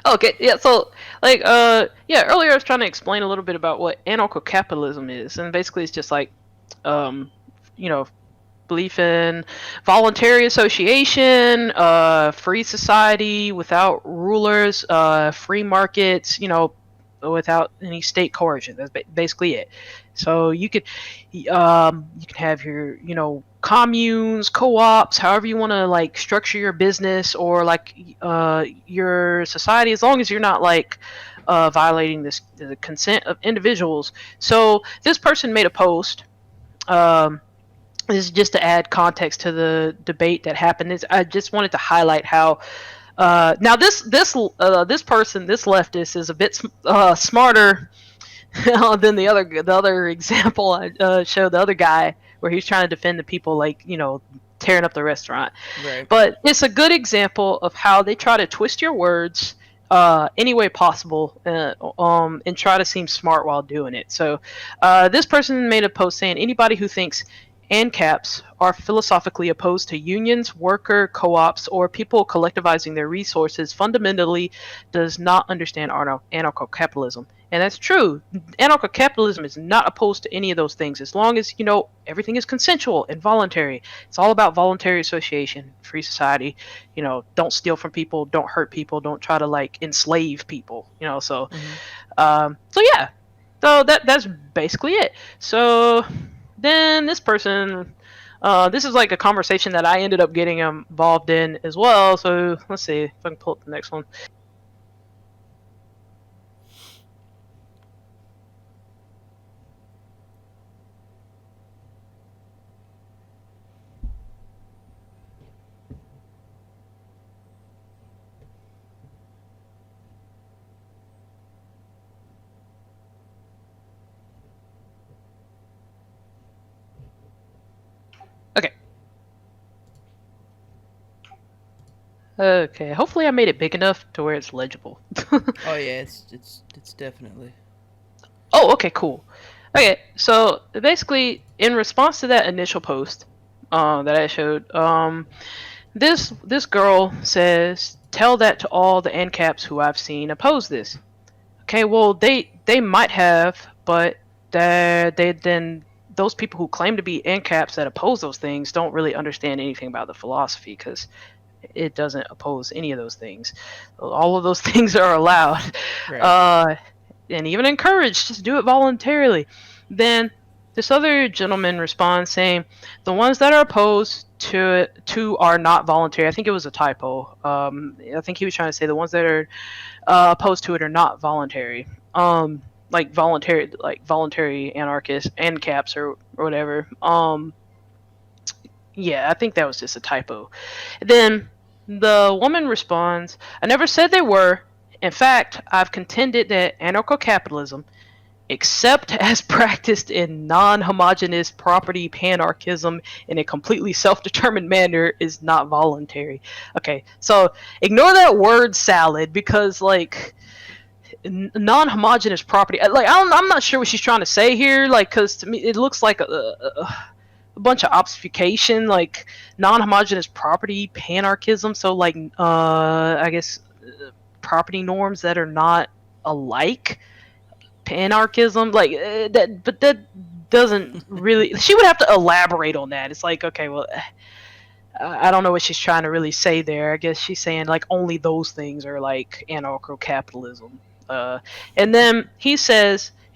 Speaker 2: Okay, yeah, so like yeah, earlier I was trying to explain a little bit about what anarcho-capitalism is, and basically it's just like um you know, belief in voluntary association, free society without rulers, free markets, without any state coercion. That's basically it. So you can have your, communes, co-ops, however you want to like structure your business, or like your society, as long as you're not like violating the consent of individuals. So this person made a post. This is just to add context to the debate that happened. I just wanted to highlight how now this person, this leftist, is a bit smarter than the other example I showed, the other guy where he's trying to defend the people, like, tearing up the restaurant.
Speaker 1: Right.
Speaker 2: But it's a good example of how they try to twist your words any way possible, and try to seem smart while doing it. So this person made a post saying anybody who thinks ANCAPs are philosophically opposed to unions, worker co-ops, or people collectivizing their resources fundamentally does not understand anarcho-capitalism. And that's true. Anarcho-capitalism is not opposed to any of those things as long as, everything is consensual and voluntary. It's all about voluntary association, free society. Don't steal from people, don't hurt people, don't try to like enslave people.
Speaker 1: Mm-hmm.
Speaker 2: So yeah. So that's basically it. So then this person, this is like a conversation that I ended up getting involved in as well. So let's see if I can pull up the next one. Okay. Okay. Hopefully I made it big enough to where it's legible.
Speaker 1: Oh yeah, it's definitely.
Speaker 2: Oh, okay, cool. Okay, so basically, in response to that initial post that I showed, this girl says, "Tell that to all the ANCAPs who I've seen oppose this." Okay, well they might have, but they then those people who claim to be ANCAPs that oppose those things don't really understand anything about the philosophy because it doesn't oppose any of those things. All of those things are allowed.
Speaker 1: Right.
Speaker 2: Uh, and even encouraged to do it voluntarily. Then this other gentleman responds saying, "The ones that are opposed to are not voluntary." I think it was a typo. I think he was trying to say the ones that are opposed to it are not voluntary. Like voluntary anarchists, ANCAPs or whatever. Yeah, I think that was just a typo. Then the woman responds, "I never said they were. In fact, I've contended that anarcho capitalism, except as practiced in non homogeneous property panarchism in a completely self determined manner, is not voluntary." Okay, so ignore that word salad because, like, non homogeneous property, like, I'm not sure what she's trying to say here, like, because to me it looks like a bunch of obfuscation, like non-homogeneous property panarchism. So like, I guess property norms that are not alike, panarchism, like that. But that doesn't really. She would have to elaborate on that. It's like, okay, well, I don't know what she's trying to really say there. I guess she's saying like only those things are like anarcho-capitalism. And then he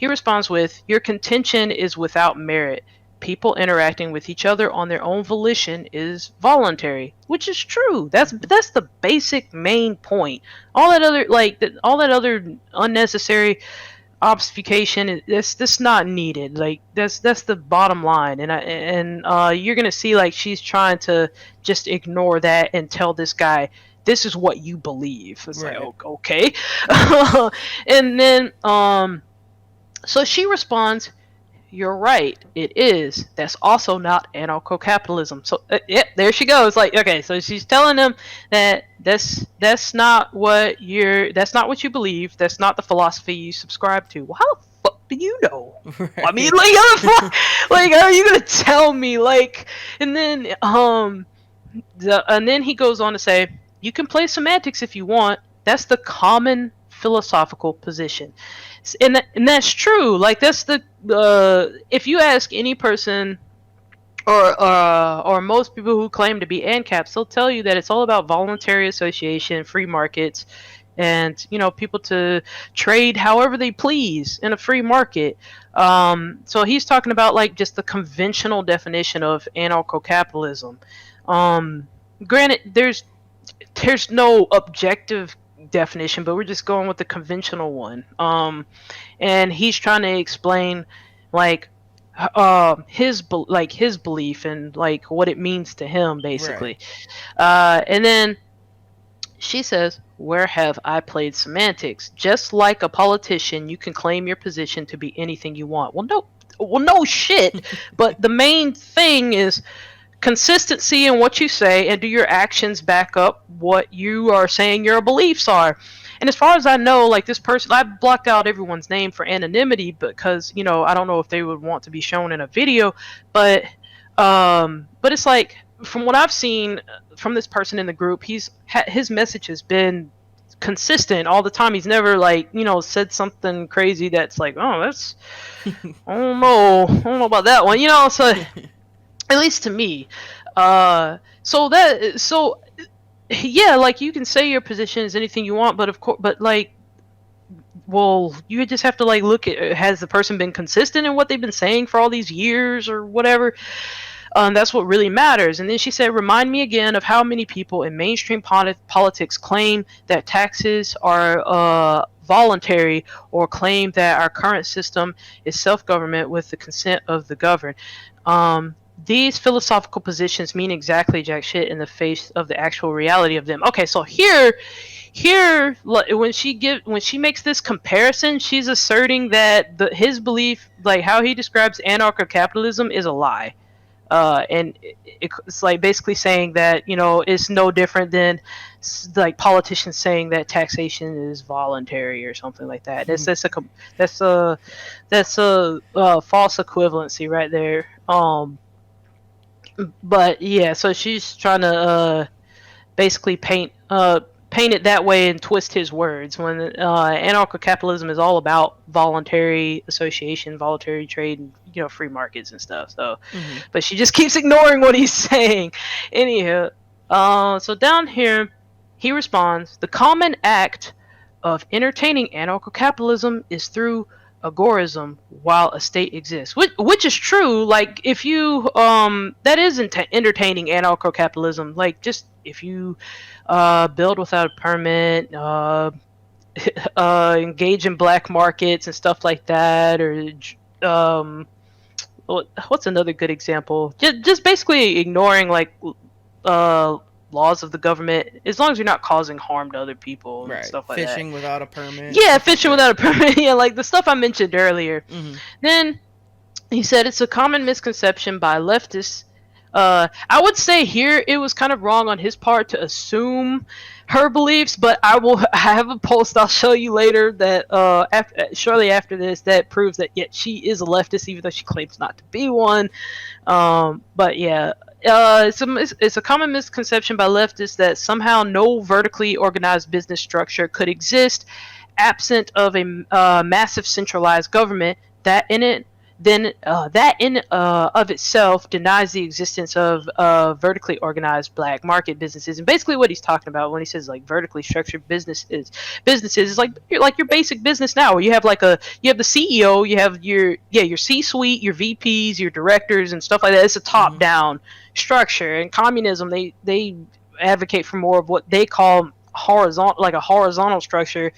Speaker 2: responds with, "Your contention is without merit. People interacting with each other on their own volition is voluntary," which is true. That's the basic main point. All that other unnecessary obfuscation, that's not needed. Like that's the bottom line. And you're gonna see like she's trying to just ignore that and tell this guy this is what you believe. It's like,
Speaker 1: Right.
Speaker 2: oh, okay. And then so she responds, "You're right, it is. That's also not anarcho-capitalism." So, yeah, there she goes. Like, okay, so she's telling them that that's not what you believe. That's not the philosophy you subscribe to. Well, how the fuck do you know? I mean,
Speaker 1: Right.
Speaker 2: like, like, how are you gonna tell me? Like, and then and then he goes on to say, "You can play semantics if you want. That's the common philosophical position." And that's true. Like that's the if you ask any person or most people who claim to be ANCAPs, they'll tell you that it's all about voluntary association, free markets, and people to trade however they please in a free market. So he's talking about like just the conventional definition of anarcho-capitalism. Granted, there's no objective definition, but we're just going with the conventional one. And he's trying to explain like his belief and like what it means to him
Speaker 1: Right.
Speaker 2: basically. And then she says, "Where have I played semantics? Just like a politician, you can claim your position to be anything you want." Well, no shit. But the main thing is consistency in what you say, and do your actions back up what you are saying your beliefs are? And as far as I know, like this person, I blocked out everyone's name for anonymity because I don't know if they would want to be shown in a video, but it's like from what I've seen from this person in the group, his message has been consistent all the time. He's never like said something crazy that's like, oh, that's I don't know about that one, so at least to me. So yeah, like you can say your position is anything you want, but of course, but like, well, you just have to like look at, has the person been consistent in what they've been saying for all these years or whatever. That's what really matters. And then she said, remind me again of how many people in mainstream politics claim that taxes are voluntary, or claim that our current system is self-government with the consent of the governed. These philosophical positions mean exactly jack shit in the face of the actual reality of them. Okay, so here when she makes this comparison, she's asserting that his belief, like how he describes anarcho-capitalism, is a lie. And it's like basically saying that it's no different than like politicians saying that taxation is voluntary or something like that. That's a false equivalency right there. But yeah, so she's trying to basically paint it that way and twist his words, when anarcho-capitalism is all about voluntary association, voluntary trade, and free markets and stuff. So,
Speaker 1: Mm-hmm.
Speaker 2: but she just keeps ignoring what he's saying. Anyhow, so down here, he responds: the common act of entertaining anarcho-capitalism is through agorism while a state exists, which is true. Like if you that is entertaining anarcho-capitalism. Like just if you build without a permit, engage in black markets and stuff like that, or what's another good example? Just basically ignoring like uh laws of the government, as long as you're not causing harm to other people and
Speaker 1: Right.
Speaker 2: stuff like that.
Speaker 1: Fishing without a permit,
Speaker 2: Yeah,
Speaker 1: stuff like
Speaker 2: fishing
Speaker 1: that.
Speaker 2: without a permit. Yeah, like the stuff I mentioned earlier.
Speaker 1: Mm-hmm.
Speaker 2: Then he said it's a common misconception by leftists. I would say here it was kind of wrong on his part to assume her beliefs, but I have a post I'll show you later that shortly after this, that proves that yet she is a leftist, even though she claims not to be one. But yeah, it's a common misconception by leftists that somehow no vertically organized business structure could exist absent of a massive centralized government. That in it then that in of itself denies the existence of vertically organized black market businesses. And basically what he's talking about when he says like vertically structured businesses is like your basic business now, where you have you have the CEO, you have your C-suite, your VPs, your directors and stuff like that. It's a
Speaker 1: Mm-hmm.
Speaker 2: top down structure. In communism, they advocate for more of what they call a horizontal structure,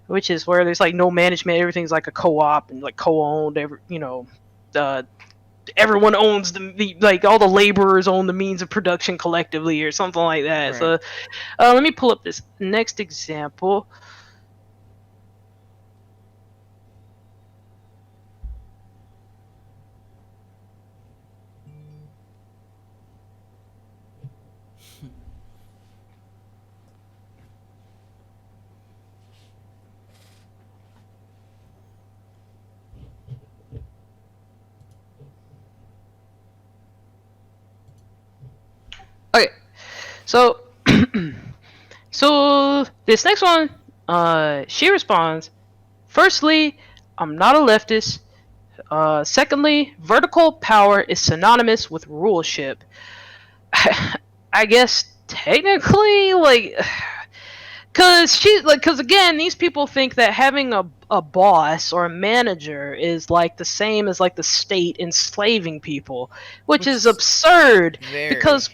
Speaker 2: which is where there's like no management. Everything's like a co-op and like co-owned. Uh, Everyone owns like all the laborers own the means of production collectively or something like that.
Speaker 1: Right.
Speaker 2: So let me pull up this next example. Okay, so so this next one, she responds: firstly, I'm not a leftist. Secondly, vertical power is synonymous with rulership. I guess technically, like, cause again, these people think that having a boss or a manager is like the same as like the state enslaving people, which
Speaker 1: Which
Speaker 2: is
Speaker 1: is
Speaker 2: absurd.
Speaker 1: very.
Speaker 2: Because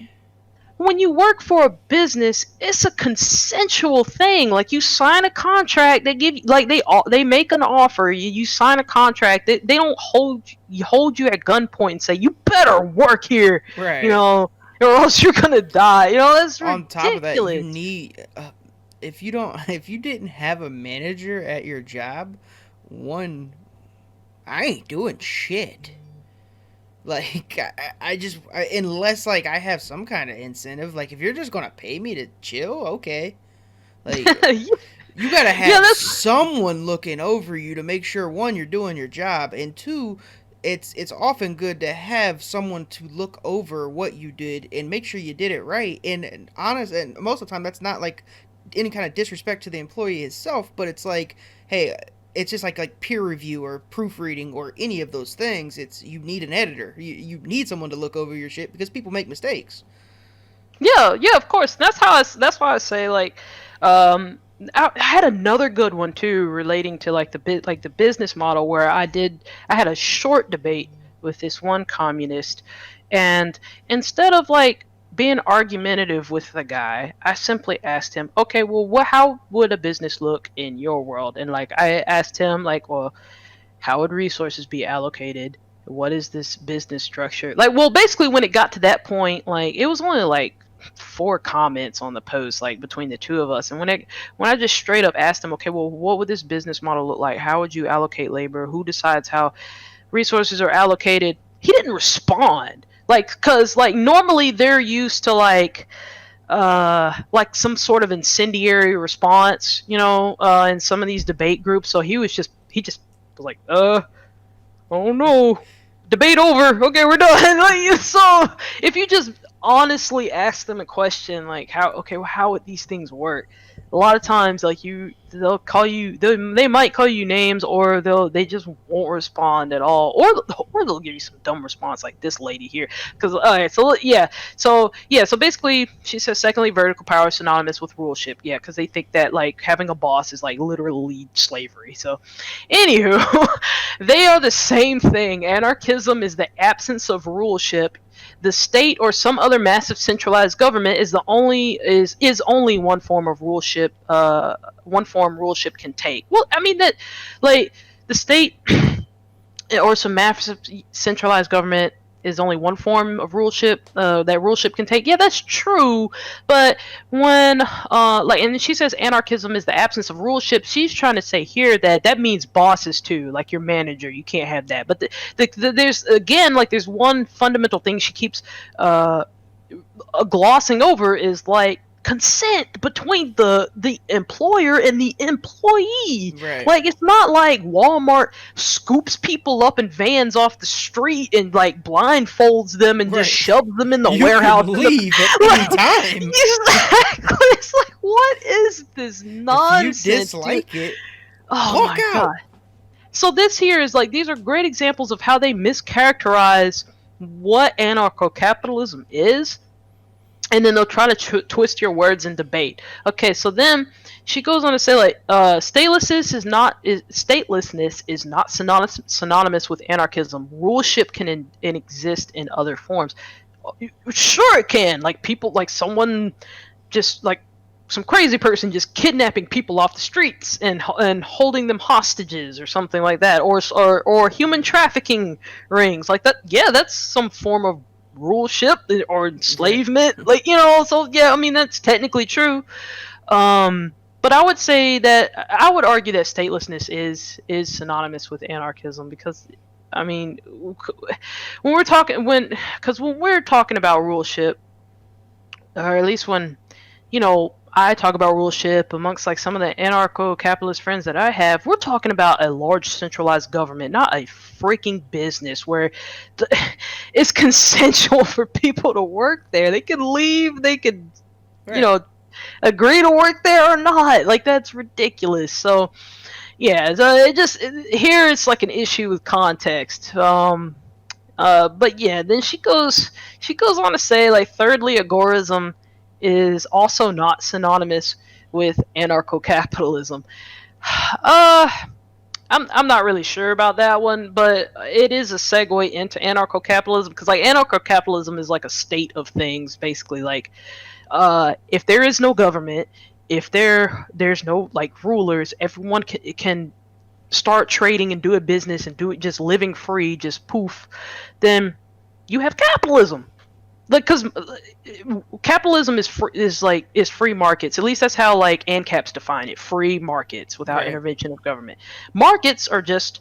Speaker 2: when you work for a business, it's a consensual thing. Like you sign a contract, they give you like they make an offer, you sign a contract. They don't hold you at gunpoint and say you better work here, you
Speaker 1: Right.
Speaker 2: know, or else you're gonna die. That's
Speaker 1: On top of that, you
Speaker 2: ridiculous.
Speaker 1: need. If you don't, if you didn't have a manager at your job, one, I ain't doing shit. Like unless like I have some kind of incentive, like if you're just gonna pay me to chill, okay. Like you gotta
Speaker 2: Yeah,
Speaker 1: have
Speaker 2: that's
Speaker 1: someone looking over you to make sure one, you're doing your job, and two, it's often good to have someone to look over what you did and make sure you did it right. And honest, and most of the time that's not like any kind of disrespect to the employee itself, but it's like, hey, it's just like peer review or proofreading or any of those things. It's you need an editor. You need someone to look over your shit because people make mistakes.
Speaker 2: yeah, yeah, of course. That's why I say like, um, I had another good one too relating to like the business model where I had a short debate with this one communist, and instead of like being argumentative with the guy, I simply asked him, okay, well, how would a business look in your world? And like I asked him like, well, how would resources be allocated? What is this business structure? Like, well, basically, when it got to that point, like, it was only like 4 comments on the post, like between the two of us. And when I just straight up asked him, okay, well, what would this business model look like? How would you allocate labor? Who decides how resources are allocated? He didn't respond. Cause like normally they're used to like some sort of incendiary response, in some of these debate groups. So he just was like, oh no, debate over. Okay, we're done. Like, so if you just honestly ask them a question like well, how would these things work? A lot of times, like they'll call you. They might call you names, or they just won't respond at all, or they'll give you some dumb response like this lady here. Because so basically, she says, secondly, vertical power is synonymous with ruleship. Yeah, because they think that like having a boss is like literally slavery. So, anywho, they are the same thing. Anarchism is the absence of ruleship. The state or some other massive centralized government is only one form of ruleship. One form ruleship can take. Well, I mean that, like the state or some massive centralized government is only one form of ruleship that ruleship can take. Yeah, that's true. But when and she says anarchism is the absence of ruleship, she's trying to say here that that means bosses too, like your manager. You can't have that. But there's again like there's one fundamental thing she keeps uh, glossing over is like consent between the employer and the employee.
Speaker 1: Right.
Speaker 2: Like it's not like Walmart scoops people up in vans off the street and like blindfolds them and just
Speaker 1: Right.
Speaker 2: shoves them in the
Speaker 1: You
Speaker 2: warehouse
Speaker 1: can
Speaker 2: in the
Speaker 1: leave at any
Speaker 2: like,
Speaker 1: time.
Speaker 2: exactly. It's like what is this
Speaker 1: If you
Speaker 2: nonsense, dude?
Speaker 1: dislike it,
Speaker 2: Oh
Speaker 1: walk
Speaker 2: my god.
Speaker 1: out.
Speaker 2: So this here is like these are great examples of how they mischaracterize what anarcho-capitalism is, and then they'll try to twist your words in debate. Okay, so then she goes on to say like statelessness is not synonymous with anarchism. Ruleship can exist in other forms. Sure, it can. Like people, like someone just like some crazy person just kidnapping people off the streets and holding them hostages or something like that, or human trafficking rings like that. Yeah, that's some form of ruleship or
Speaker 1: Right.
Speaker 2: enslavement, like so yeah, I mean that's technically true. But I would say that I would argue that statelessness is synonymous with anarchism because I mean when we're talking when because when we're talking about ruleship, or at least when I talk about ruleship amongst like some of the anarcho-capitalist friends that I have, we're talking about a large centralized government, not a freaking business where the, it's consensual for people to work there. They can leave, they could, you
Speaker 1: Right.
Speaker 2: know, agree to work there or not. Like that's ridiculous. So yeah, so here it's like an issue with context. But yeah, then she goes on to say like thirdly, agorism is also not synonymous with anarcho-capitalism. Uh, I'm not really sure about that one, but it is a segue into anarcho-capitalism because like anarcho-capitalism is like a state of things, basically. Like, if there is no government, if there's no like rulers, everyone can start trading and do a business and do it just living free, just poof, then you have capitalism. Like, because capitalism is free markets. At least that's how like ANCAPs define it: free markets without
Speaker 1: Right.
Speaker 2: intervention of government. Markets are just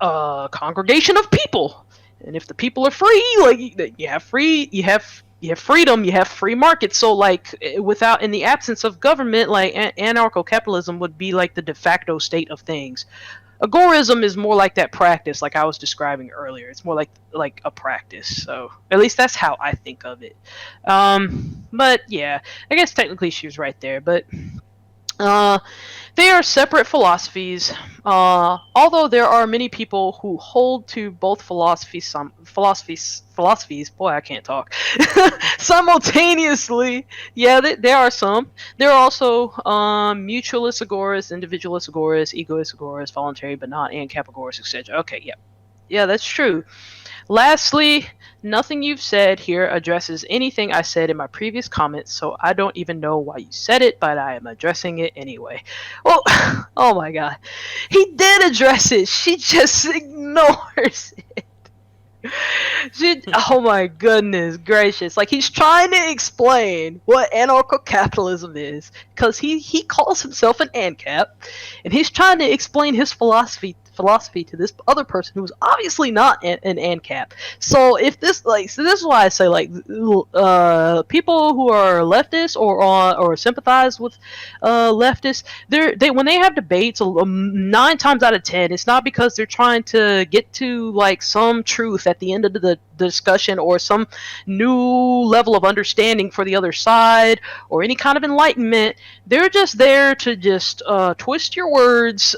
Speaker 2: a congregation of people. And if the people are free, like you have freedom, you have free markets. So like without in the absence of government, like anarcho-capitalism would be like the de facto state of things. Agorism is more like that practice, like I was describing earlier. It's more like a practice. So at least that's how I think of it. But yeah, I guess technically she was right there. But uh, they are separate philosophies. Although there are many people who hold to both philosophies. Boy, I can't talk. Simultaneously, yeah, there are some. There are also mutualist agorists, individualist agorists, egoist agorists, voluntary but not, and capagorists, etc. Okay, yeah, that's true. Lastly, nothing you've said here addresses anything I said in my previous comments, so I don't even know why you said it, but I am addressing it anyway. Well, oh my god. He did address it. She just ignores it. Oh my goodness gracious. Like, he's trying to explain what anarcho-capitalism is, because he calls himself an ANCAP, and he's trying to explain his philosophy to this other person who's obviously not an ANCAP. So so this is why I say, like, people who are leftists or sympathize with leftists, they when they have debates, 9 times out of 10, it's not because they're trying to get to like some truth at the end of the discussion or some new level of understanding for the other side or any kind of enlightenment. They're just there to just twist your words,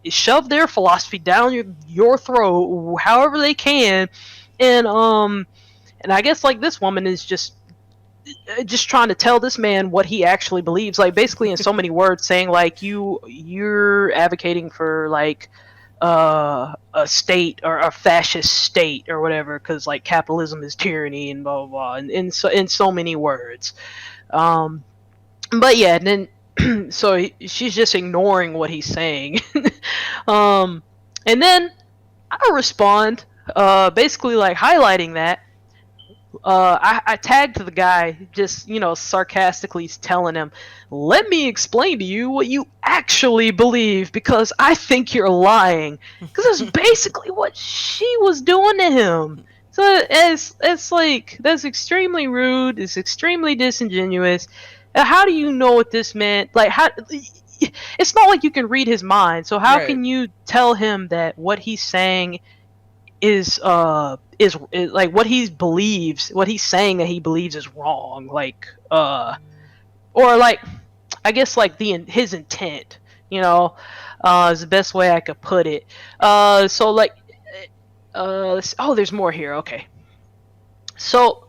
Speaker 2: shove their philosophy down your throat however they can, and I guess like this woman is just trying to tell this man what he actually believes, like basically in so many words, saying like you're advocating for like a state or a fascist state or whatever, because like capitalism is tyranny and blah blah blah, and in so many words. But yeah, and then she's just ignoring what he's saying. And then I respond, basically like highlighting that. I tagged the guy, just sarcastically telling him, "Let me explain to you what you actually believe, because I think you're lying." Because that's basically what she was doing to him. So it's like, that's extremely rude. It's extremely disingenuous. How do you know what this meant? Like, how? It's not like you can read his mind. So how
Speaker 1: Right.
Speaker 2: can you tell him that what he's saying is like what he's saying that he believes is wrong, like or like, I guess like his intent, is the best way I could put it. So like, oh, there's more here. Okay, so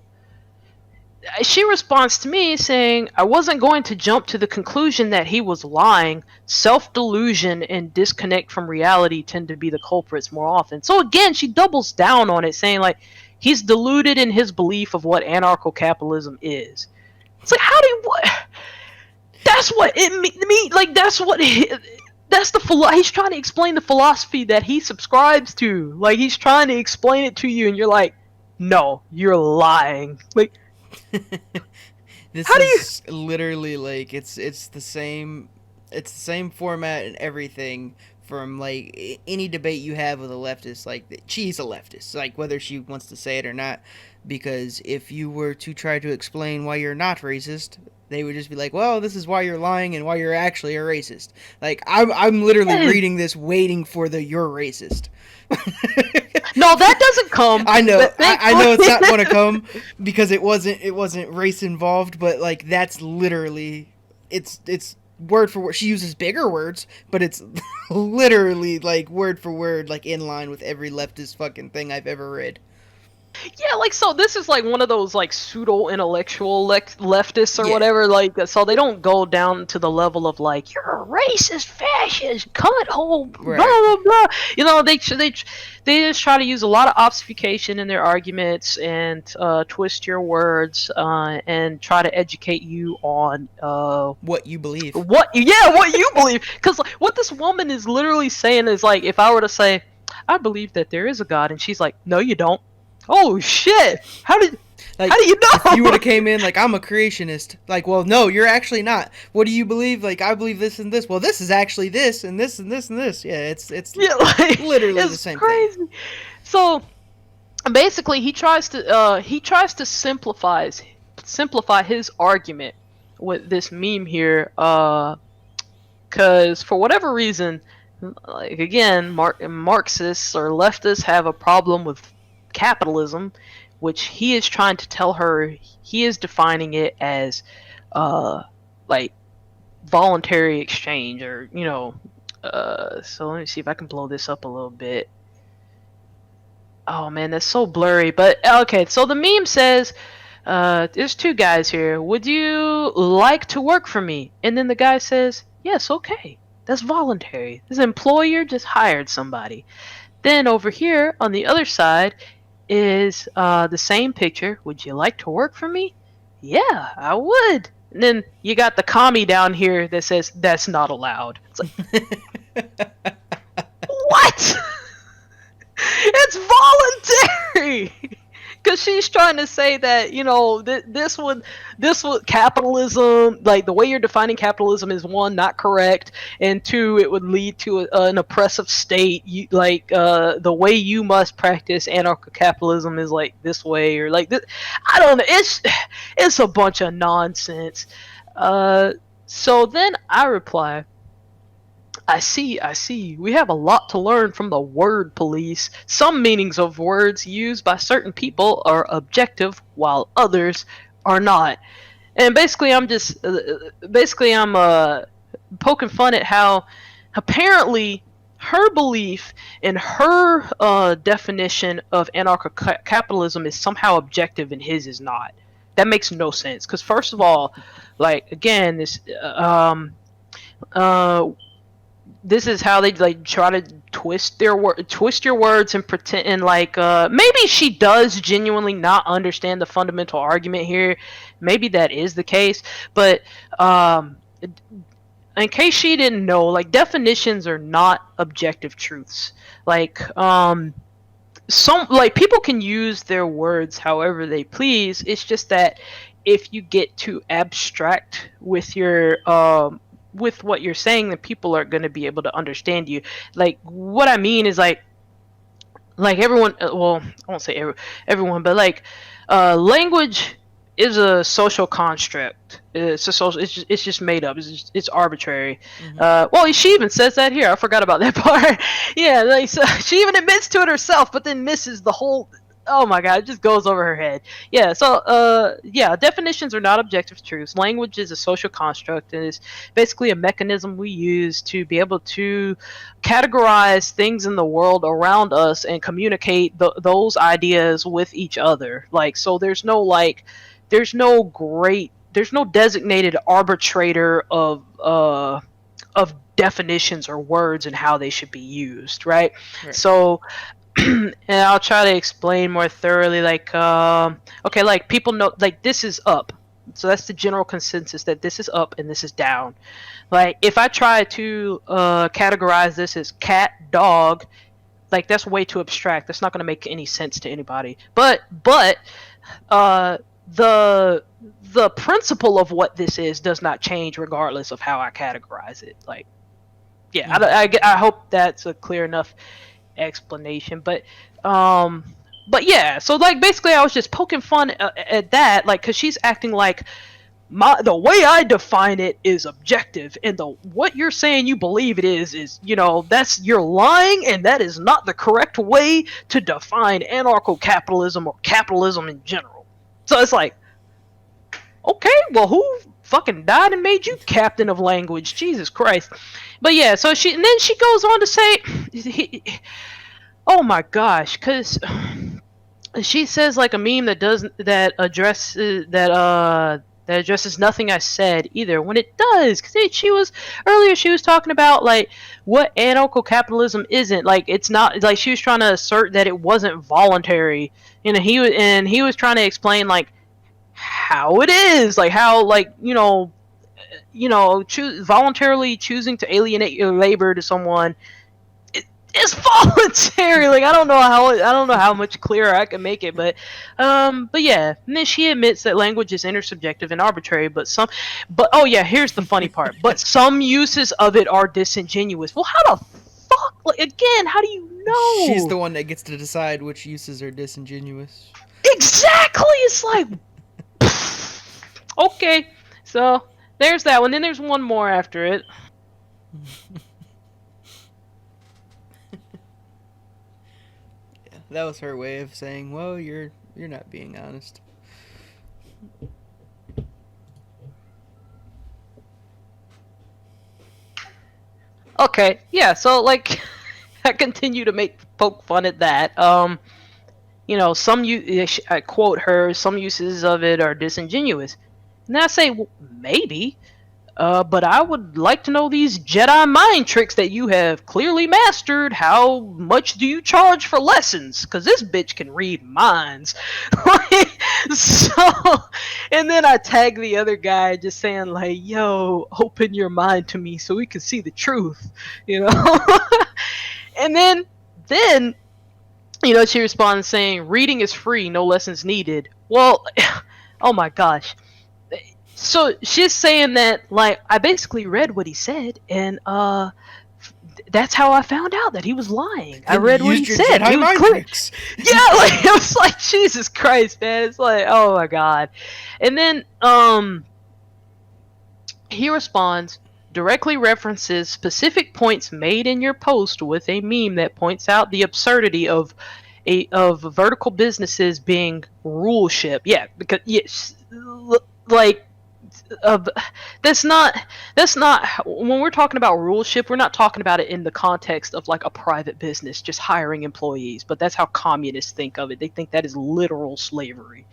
Speaker 2: she responds to me saying, "I wasn't going to jump to the conclusion that he was lying. Self-delusion and disconnect from reality tend to be the culprits more often." So again, she doubles down on it, saying like, he's deluded in his belief of what anarcho-capitalism is. It's like, how do you, what? That's what it mean. Like, that's what that's he's trying to explain the philosophy that he subscribes to. Like, he's trying to explain it to you, and you're like, no, you're lying. Like,
Speaker 1: This
Speaker 2: how do you?
Speaker 1: is literally like, it's the same format and everything from like any debate you have with a leftist. Like, she's a leftist, like whether she wants to say it or not. Because if you were to try to explain why you're not racist, they would just be like, "Well, this is why you're lying and why you're actually a racist." Like, I'm literally
Speaker 2: Yes.
Speaker 1: reading this, waiting for the "you're racist."
Speaker 2: No, that doesn't come.
Speaker 1: I know,
Speaker 2: But
Speaker 1: I know it's not going to come because it wasn't race involved, but like, that's literally, it's word for word. She uses bigger words, but it's literally like word for word, like in line with every leftist fucking thing I've ever read.
Speaker 2: Yeah, like, so this is like one of those like pseudo intellectual leftists or
Speaker 1: Yeah,
Speaker 2: whatever, like, so they don't go down to the level of like, you're a racist, fascist, cunt hole, blah
Speaker 1: right.
Speaker 2: blah blah. They just try to use a lot of obfuscation in their arguments and twist your words, and try to educate you on
Speaker 1: What you believe.
Speaker 2: what you believe. Because like, what this woman is literally saying is like, if I were to say, I believe that there is a God, and she's like, no, you don't. Oh shit! How
Speaker 1: Like,
Speaker 2: do you
Speaker 1: if you would
Speaker 2: know?
Speaker 1: have came in like, "I'm a creationist," like, well, no, you're actually not. What do you believe? Like, I believe this and this. Well, this is actually this and this and this and this. Yeah, it's
Speaker 2: Yeah, like,
Speaker 1: literally the
Speaker 2: it's
Speaker 1: same thing.
Speaker 2: crazy. So basically he tries to simplify his argument with this meme here, because for whatever reason, like again, Marxists or leftists have a problem with capitalism, which he is trying to tell her he is defining it as uh like voluntary exchange, or so let me see if I can blow this up a little bit. Oh man, that's so blurry. But okay, so the meme says, there's two guys here. Would you like to work for me? And then the guy says, yes, okay. That's voluntary. This employer just hired somebody. Then over here on the other side is the same picture. Would you like to work for me? Yeah, I would. And then you got the commie down here that says that's not allowed. It's like, what? It's voluntary. Because she's trying to say that this would capitalism, like the way you're defining capitalism is one, not correct, and two, it would lead to an oppressive state. The way you must practice anarcho-capitalism is like this way, or like this. I don't know. It's a bunch of nonsense. So then I reply, I see. We have a lot to learn from the word police. Some meanings of words used by certain people are objective, while others are not. And basically, I'm poking fun at how apparently her belief and her definition of anarcho-capitalism is somehow objective and his is not. That makes no sense. Because first of all, like again, uh, this is how they like try to twist your words and pretend, and like maybe she does genuinely not understand the fundamental argument here. Maybe that is the case, but in case she didn't know, like definitions are not objective truths. Like some like people can use their words however they please. It's just that if you get too abstract with what you're saying, then people are going to be able to understand you. Like what I mean is like everyone, well, I won't say everyone, but like language is a social construct. It's just made up. It's arbitrary.
Speaker 1: Hmm.
Speaker 2: Well, she even says that here. I forgot about that part. Yeah, like so she even admits to it herself, but then misses the whole. Oh my god, it just goes over her head. Yeah, so yeah, definitions are not objective truths. Language is a social construct, and is basically a mechanism we use to be able to categorize things in the world around us and communicate those ideas with each other. Like, so there's no designated arbitrator of definitions or words and how they should be used, right?
Speaker 1: Right.
Speaker 2: So and I'll try to explain more thoroughly. Like, okay, like people know, like this is up, so that's the general consensus that this is up and this is down. Like, if I try to categorize this as cat, dog, like that's way too abstract. That's not going to make any sense to anybody. But uh, the principle of what this is does not change regardless of how I categorize it. Like, yeah,
Speaker 1: Hmm.
Speaker 2: I hope that's a clear enough explanation. Um but yeah, so like basically I was just poking fun at that, like, because she's acting like the way I define it is objective, and the what you're saying you believe it is that's, you're lying, and that is not the correct way to define anarcho-capitalism or capitalism in general. So it's like, okay, well, who fucking died and made you captain of language? Jesus Christ. But yeah, so she goes on to say, oh my gosh, because she says like a meme that addresses nothing I said either, when it does. Because she was talking about like what anarcho capitalism isn't. Like, it's not like, she was trying to assert that it wasn't voluntary, he was trying to explain like how it is, like how, like, voluntarily choosing to alienate your labor to someone, it's voluntary. Like, I don't know how much clearer I can make it, but yeah. And then she admits that language is intersubjective and arbitrary, but oh yeah, here's the funny part. But some uses of it are disingenuous. Well, how the fuck Like, again, how do you
Speaker 1: She's
Speaker 2: know?
Speaker 1: the one that gets to decide which uses are disingenuous.
Speaker 2: Exactly. It's like, okay. So there's that one. Then there's one more after it.
Speaker 1: Yeah, that was her way of saying, "Well, you're not being honest."
Speaker 2: Okay, yeah. So like, I continue to poke fun at that. I quote her. Some uses of it are disingenuous, and I say, well, maybe. But I would like to know these Jedi mind tricks that you have clearly mastered. How much do you charge for lessons? Because this bitch can read minds. So, and then I tag the other guy just saying, like, yo, open your mind to me so we can see the truth, you know? And then, she responds saying, reading is free, no lessons needed. Well, oh my gosh. So she's saying that, like, I basically read what he said, and that's how I found out that he was lying. I
Speaker 1: Then you
Speaker 2: read what he
Speaker 1: used your
Speaker 2: said. He
Speaker 1: Jedi
Speaker 2: was
Speaker 1: mind
Speaker 2: clear.
Speaker 1: tricks.
Speaker 2: Yeah, like, it was like, Jesus Christ, man. It's like, oh my god. And then he responds, directly references specific points made in your post with a meme that points out the absurdity of vertical businesses being ruleship. Yeah, because yes, like, uh, that's not when we're talking about ruleship, we're not talking about it in the context of like a private business just hiring employees, but that's how communists think of it. They think that is literal slavery.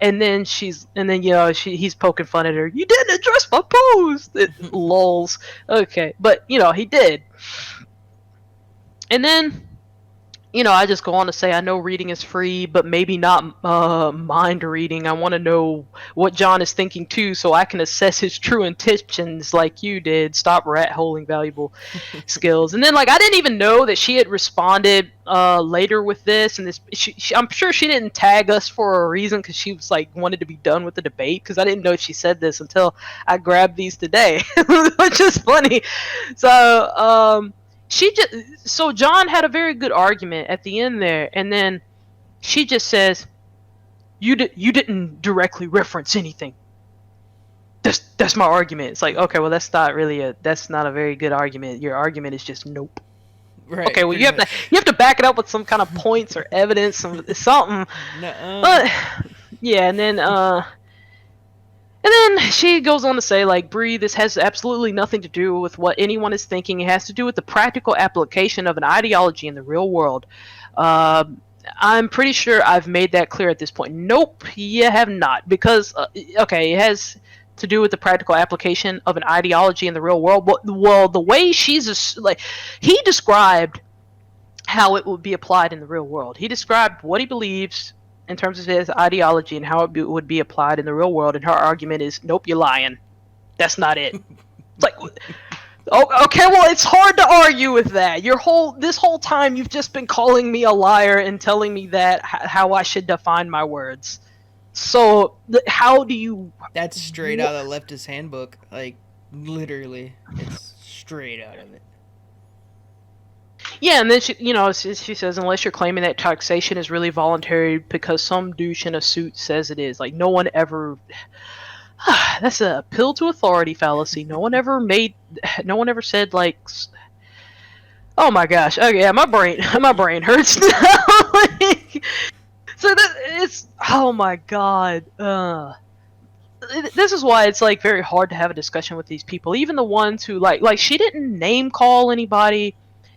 Speaker 2: He's poking fun at her. You didn't address my post. Lols. Okay, but he did. And then I just go on to say, I know reading is free, but maybe not mind reading. I want to know what John is thinking too, so I can assess his true intentions like you did. Stop rat holing valuable skills. And then, like, I didn't even know that she had responded later with this, and I'm sure she didn't tag us for a reason, because she was like wanted to be done with the debate. Because I didn't know she said this until I grabbed these today, which is funny. So she just so John had a very good argument at the end there, and then she just says, you didn't directly reference anything. That's my argument. It's like, okay, well, that's not a very good argument. Your argument is just nope. Okay,
Speaker 1: Right,
Speaker 2: well,
Speaker 1: pretty much.
Speaker 2: you have to back it up with some kind of points or evidence, something.
Speaker 1: Nuh-uh.
Speaker 2: But yeah, and then she goes on to say, like, Bree, this has absolutely nothing to do with what anyone is thinking. It has to do with the practical application of an ideology in the real world. Uh, I'm pretty sure I've made that clear at this point. Nope, you have not. Because, okay, it has to do with the practical application of an ideology in the real world. Well, the way he described how it would be applied in the real world. He described what he believes in terms of his ideology and how it would be applied in the real world. And her argument is, nope, you're lying. That's not it. It's like, oh, okay, well, it's hard to argue with that. This whole time you've just been calling me a liar and telling me that how I should define my words. So how do you?
Speaker 1: That's straight out of the leftist handbook. Like, literally, it's straight out of it.
Speaker 2: Yeah, and then she says, unless you're claiming that taxation is really voluntary because some douche in a suit says it is. Like, no one ever. That's a pill to authority fallacy. No one ever said, like. Oh my gosh. Okay, yeah, my brain hurts now. So it's. Oh my god. This is why it's like very hard to have a discussion with these people, even the ones who like she didn't name call anybody.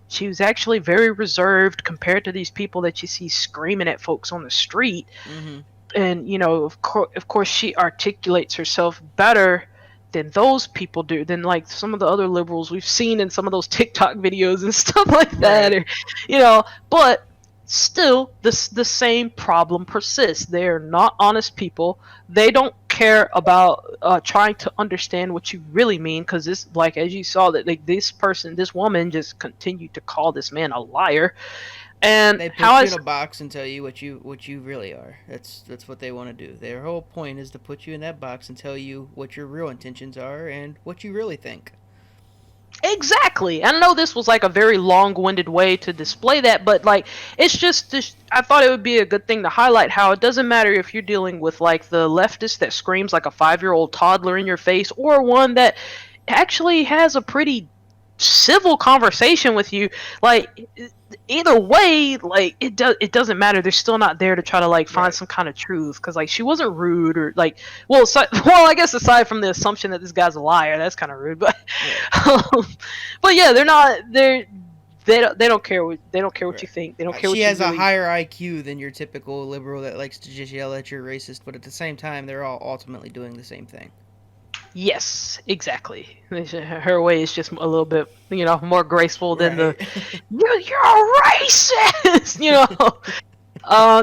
Speaker 2: She was actually very reserved compared to these people that you see screaming at folks on the street.
Speaker 1: Mm-hmm.
Speaker 2: And of course she articulates herself better than those people do, than like some of the other liberals we've seen in some of those TikTok videos and stuff like that.
Speaker 1: Right.
Speaker 2: Or, but still the same problem persists. They're not honest people. They don't care about trying to understand what you really mean, because this, like, as you saw, that like this woman just continued to call this man a liar. And
Speaker 1: They
Speaker 2: how
Speaker 1: put
Speaker 2: I
Speaker 1: you in a box and tell you what you really are. That's what they want to do. Their whole point is to put you in that box and tell you what your real intentions are and what you really think.
Speaker 2: Exactly. I know this was like a very long-winded way to display that, but like it's just I thought it would be a good thing to highlight how it doesn't matter if you're dealing with like the leftist that screams like a 5-year-old toddler in your face or one that actually has a pretty civil conversation with you. Like either way, like it doesn't matter. They're still not there to try to like find
Speaker 1: Right.
Speaker 2: some kind of truth because like she wasn't rude or like well I guess aside from the assumption that this guy's a liar, that's kind of rude, but
Speaker 1: Right.
Speaker 2: um, but yeah, they're not they don't care what you
Speaker 1: Right.
Speaker 2: think. They don't care
Speaker 1: She
Speaker 2: what you
Speaker 1: has a
Speaker 2: really.
Speaker 1: higher IQ than your typical liberal that likes to just yell at you're racist, but at the same time, they're all ultimately doing the same thing.
Speaker 2: Yes, exactly. Her way is just a little bit, more graceful than the
Speaker 1: Right.
Speaker 2: you're a racist,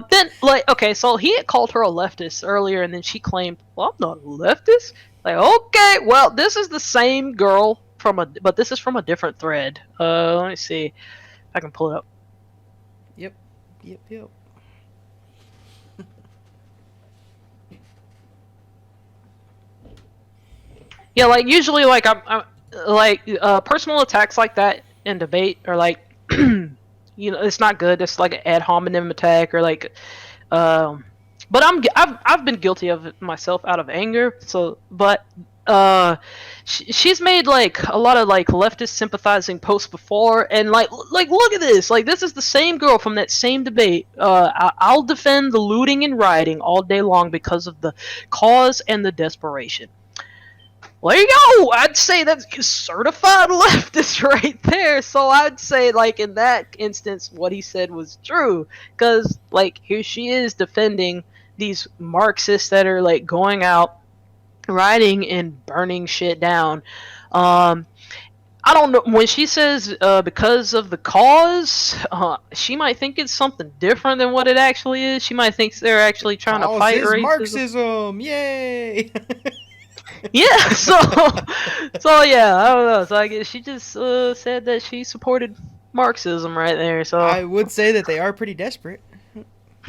Speaker 2: Then like okay, so he had called her a leftist earlier, and then she claimed, "Well, I'm not a leftist." Like, okay, well, this is the same girl but this is from a different thread. Let me see if I can pull it up.
Speaker 1: Yep. Yep. Yep.
Speaker 2: Yeah, like usually, like I'm like personal attacks like that in debate are like, it's not good. It's like an ad hominem attack or like, um, but I've been guilty of it myself out of anger. So, but she's made like a lot of like leftist sympathizing posts before, and like look at this. Like this is the same girl from that same debate. I'll defend the looting and rioting all day long because of the cause and the desperation. Well, there you go. I'd say that's certified leftist right there. So I'd say, like, in that instance, what he said was true. Because, like, here she is defending these Marxists that are, like, going out, rioting, and burning shit down. Um, I don't know. When she says because of the cause, she might think it's something different than what it actually is. She might think they're actually trying to
Speaker 1: Cause
Speaker 2: fight
Speaker 1: is
Speaker 2: racism.
Speaker 1: Marxism. Yay.
Speaker 2: Yeah, so yeah, I don't know. So I guess she just said that she supported Marxism right there. So
Speaker 1: I would say that they are pretty desperate.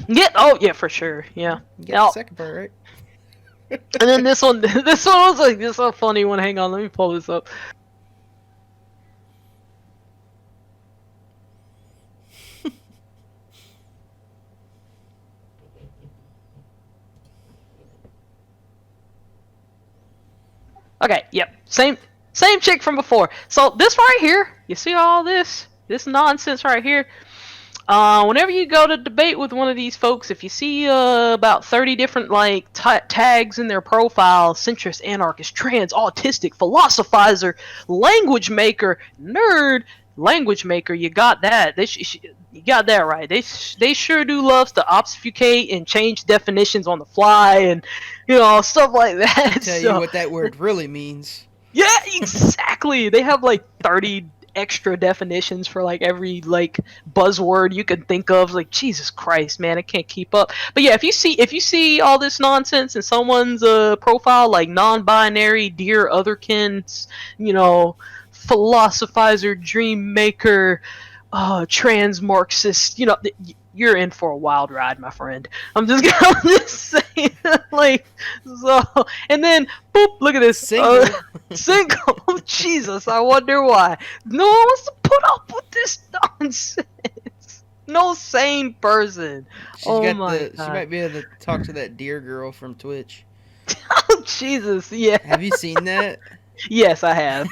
Speaker 2: yeah, oh yeah, for sure, yeah.
Speaker 1: You got the
Speaker 2: Now,
Speaker 1: second part right.
Speaker 2: and then this one, this one was like this a funny one. Hang on, let me pull this up. Okay, yep, same chick from before. So this right here, you see all this nonsense right here. Whenever you go to debate with one of these folks, if you see about 30 different like tags in their profile, centrist, anarchist, trans, autistic, philosophizer, language maker, nerd, language maker, you got that. You got that right. They sure do love to obfuscate and change definitions on the fly and stuff like that.
Speaker 1: Tell you
Speaker 2: So
Speaker 1: what that word really means.
Speaker 2: yeah, exactly. They have like 30 extra definitions for like every like buzzword you can think of. Like Jesus Christ, man, I can't keep up. But yeah, if you see all this nonsense in someone's profile like non-binary, dear otherkins, you know, philosophizer, dream maker, trans Marxist, you're in for a wild ride, my friend. I'm just saying, like, so, and then, boop, look at this,
Speaker 1: Single.
Speaker 2: single. Jesus, I wonder why. No one wants to put up with this nonsense. No sane person.
Speaker 1: She's
Speaker 2: Oh
Speaker 1: got
Speaker 2: my
Speaker 1: the. She
Speaker 2: god.
Speaker 1: might be able to talk to that deer girl from Twitch.
Speaker 2: Oh Jesus, yeah.
Speaker 1: Have you seen that?
Speaker 2: Yes, I have.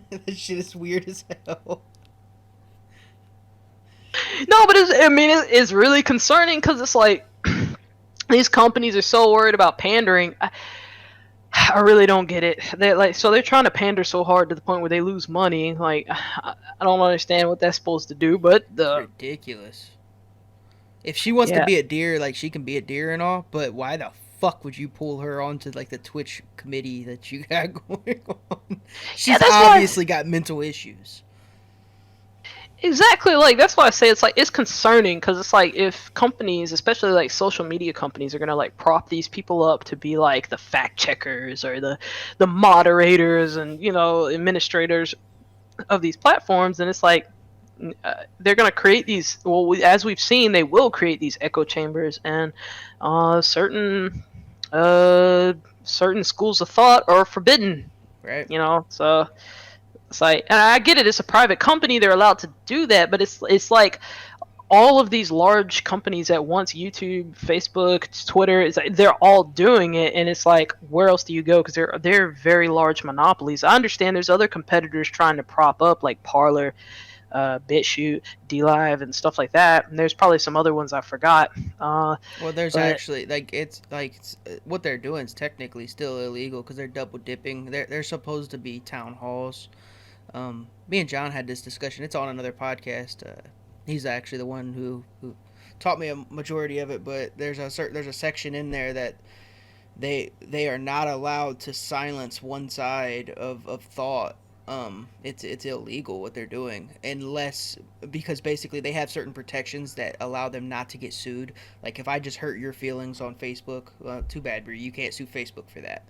Speaker 1: That shit is weird as hell.
Speaker 2: No, but it's really concerning because it's like these companies are so worried about pandering. I really don't get it. They're trying to pander so hard to the point where they lose money. Like I don't understand what that's supposed to do, but
Speaker 1: It's
Speaker 2: the
Speaker 1: ridiculous. If she wants to
Speaker 2: yeah.
Speaker 1: be a deer, like she can be a deer and all, but why the fuck would you pull her onto like the Twitch committee that you got going on?
Speaker 2: Yeah,
Speaker 1: She's
Speaker 2: that's why
Speaker 1: obviously got mental issues.
Speaker 2: exactly like that's why I say it's concerning because it's like if companies, especially like social media companies, are gonna like prop these people up to be like the fact checkers or the moderators and administrators of these platforms, and it's like they're going to create these. Well, as we've seen, they will create these echo chambers, and uh, certain uh, certain schools of thought are forbidden
Speaker 1: Right.
Speaker 2: So it's like, and I get it, it's a private company, they're allowed to do that, but it's like all of these large companies at once, YouTube, Facebook, Twitter, it's like they're all doing it, and it's like, where else do you go? Because they're very large monopolies. I understand there's other competitors trying to prop up, like Parler, BitChute, DLive, and stuff like that. And there's probably some other ones I forgot.
Speaker 1: Well, there's
Speaker 2: But
Speaker 1: actually what they're doing is technically still illegal because they're double dipping. They're supposed to be town halls. Me and John had this discussion. It's on another podcast. He's actually the one who taught me a majority of it. But there's a section in there that they are not allowed to silence one side of thought. It's illegal what they're doing unless, because basically they have certain protections that allow them not to get sued. Like if I just hurt your feelings on Facebook, too bad, Bre, you can't sue Facebook for that.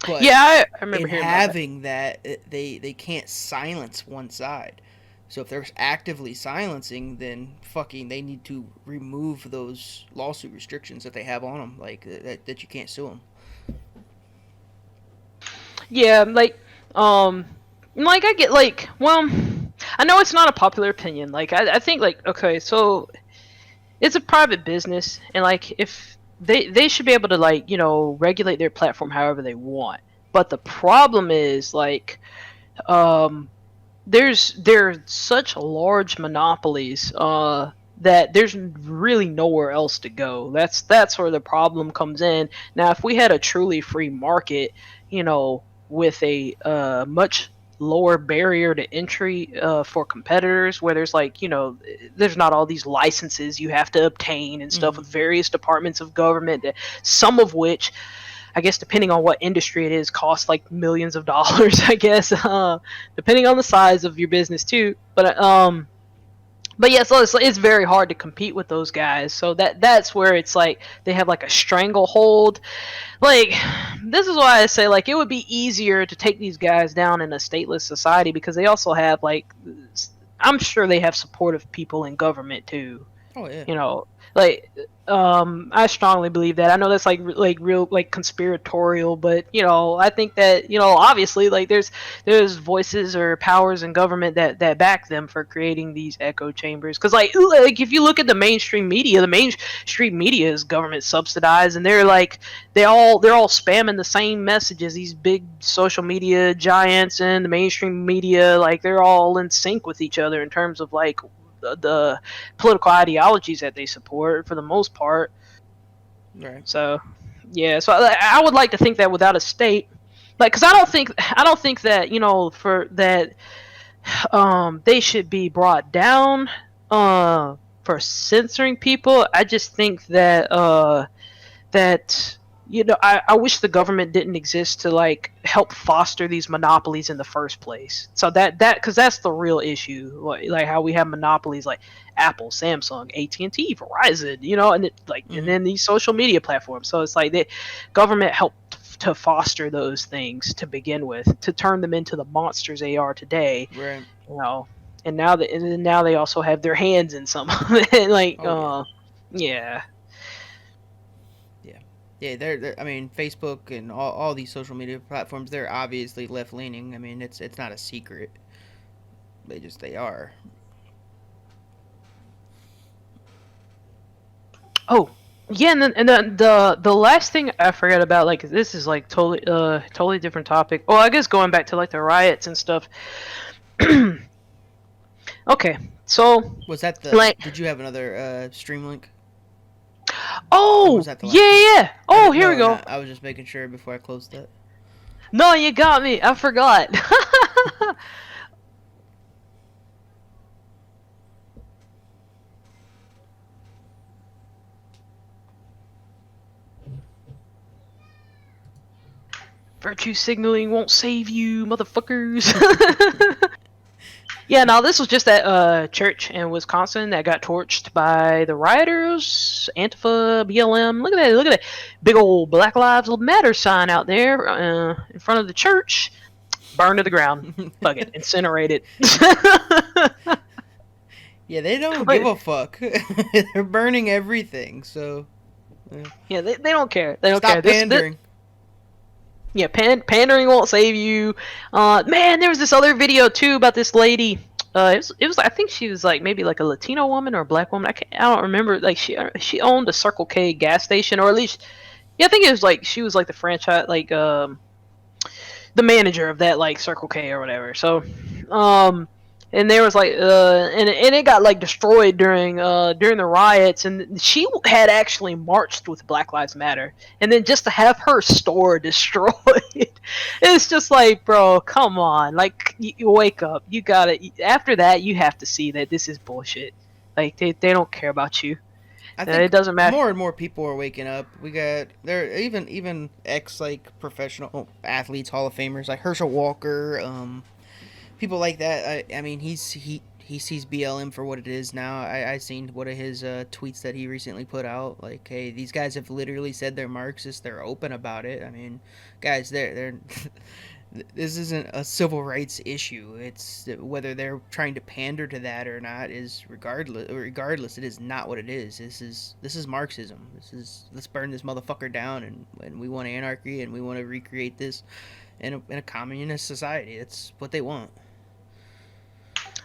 Speaker 1: But
Speaker 2: yeah, I remember
Speaker 1: in
Speaker 2: hearing about that.
Speaker 1: having that, they can't silence one side. So if they're actively silencing, then fucking they need to remove those lawsuit restrictions that they have on them, like that you can't sue them.
Speaker 2: Yeah, like I get like, well, I know it's not a popular opinion. Like I think like, okay, so it's a private business, and like if they should be able to, like, regulate their platform however they want. But the problem is like, um there's such large monopolies, that there's really nowhere else to go. That's where the problem comes in. Now, if we had a truly free market, with a much lower barrier to entry, for competitors, where there's like, there's not all these licenses you have to obtain and stuff
Speaker 1: Mm-hmm.
Speaker 2: with various departments of government, that some of which, I guess, depending on what industry it is, cost like millions of dollars. I guess, depending on the size of your business too. But yeah, so it's very hard to compete with those guys. So that's where it's like they have like a stranglehold. Like, this is why I say like it would be easier to take these guys down in a stateless society, because they also have like, I'm sure they have supportive people in government too.
Speaker 1: Oh yeah.
Speaker 2: you know like, I strongly believe that. I know that's like real, like, conspiratorial, but I think that, obviously, like, there's voices or powers in government that back them for creating these echo chambers. Because like if you look at the mainstream media, is government subsidized, and they're all spamming the same messages. These big social media giants and the mainstream media, like, they're all in sync with each other in terms of like the political ideologies that they support for the most part.
Speaker 1: Right.
Speaker 2: So yeah, so I would like to think that without a state, like, because I don't think that, for that, they should be brought down, for censoring people. I just think that I wish the government didn't exist to like help foster these monopolies in the first place. So that because that's the real issue, like how we have monopolies like Apple, Samsung, AT&T, Verizon, and
Speaker 1: Mm-hmm.
Speaker 2: then these social media platforms. So it's like the government helped to foster those things to begin with, to turn them into the monsters they are today.
Speaker 1: Right.
Speaker 2: you know and now they also have their hands in some of it. Like,
Speaker 1: Oh yeah.
Speaker 2: yeah.
Speaker 1: Yeah. Yeah, I mean, Facebook and all these social media platforms, they're obviously left leaning. I mean, it's not a secret. They are.
Speaker 2: Oh, yeah, and then the last thing I forgot about, like, this is like totally different topic. Well, I guess going back to like the riots and stuff. Okay, so,
Speaker 1: Was that the?
Speaker 2: like,
Speaker 1: Did you have another stream link, or was
Speaker 2: oh
Speaker 1: that the
Speaker 2: yeah,
Speaker 1: last one?
Speaker 2: yeah, yeah.
Speaker 1: I
Speaker 2: Oh,
Speaker 1: didn't
Speaker 2: here we
Speaker 1: know.
Speaker 2: go.
Speaker 1: I was just making sure before I closed that.
Speaker 2: No, you got me. I forgot. Virtue signaling won't save you, motherfuckers. Yeah, now this was just that church in Wisconsin that got torched by the rioters, Antifa, BLM. Look at that! Look at that big old Black Lives Matter sign out there, in front of the church. Burned to the ground. Fuck it, incinerate it.
Speaker 1: Yeah, they don't give
Speaker 2: Like,
Speaker 1: a fuck. They're burning everything. So
Speaker 2: yeah, they don't care. They don't care.
Speaker 1: stop
Speaker 2: This
Speaker 1: pandering.
Speaker 2: Yeah, pandering won't save you. Man, there was this other video too about this lady. It was I think she was like maybe like a Latino woman or a black woman. I don't remember. Like she owned a Circle K gas station, or at least yeah, I think it was like she was like the franchise the manager of that like Circle K or whatever. So, and there was like and it got like destroyed during the riots, and she had actually marched with Black Lives Matter, and then just to have her store destroyed, it's just like, bro, come on, like you wake up, you gotta after that you have to see that this is bullshit. Like they don't care about you.
Speaker 1: I think
Speaker 2: It doesn't matter.
Speaker 1: more and more people are waking up. We got there even ex like professional athletes, Hall of Famers like Herschel Walker, people like that. I mean, he sees BLM for what it is now. I seen one of his tweets that he recently put out. Like, hey, these guys have literally said they're Marxists. They're open about it. I mean, guys, they're this isn't a civil rights issue. It's whether they're trying to pander to that or not is regardless. It is not what it is. This is Marxism. This is let's burn this motherfucker down, and we want anarchy, and we want to recreate this in a communist society. That's what they want.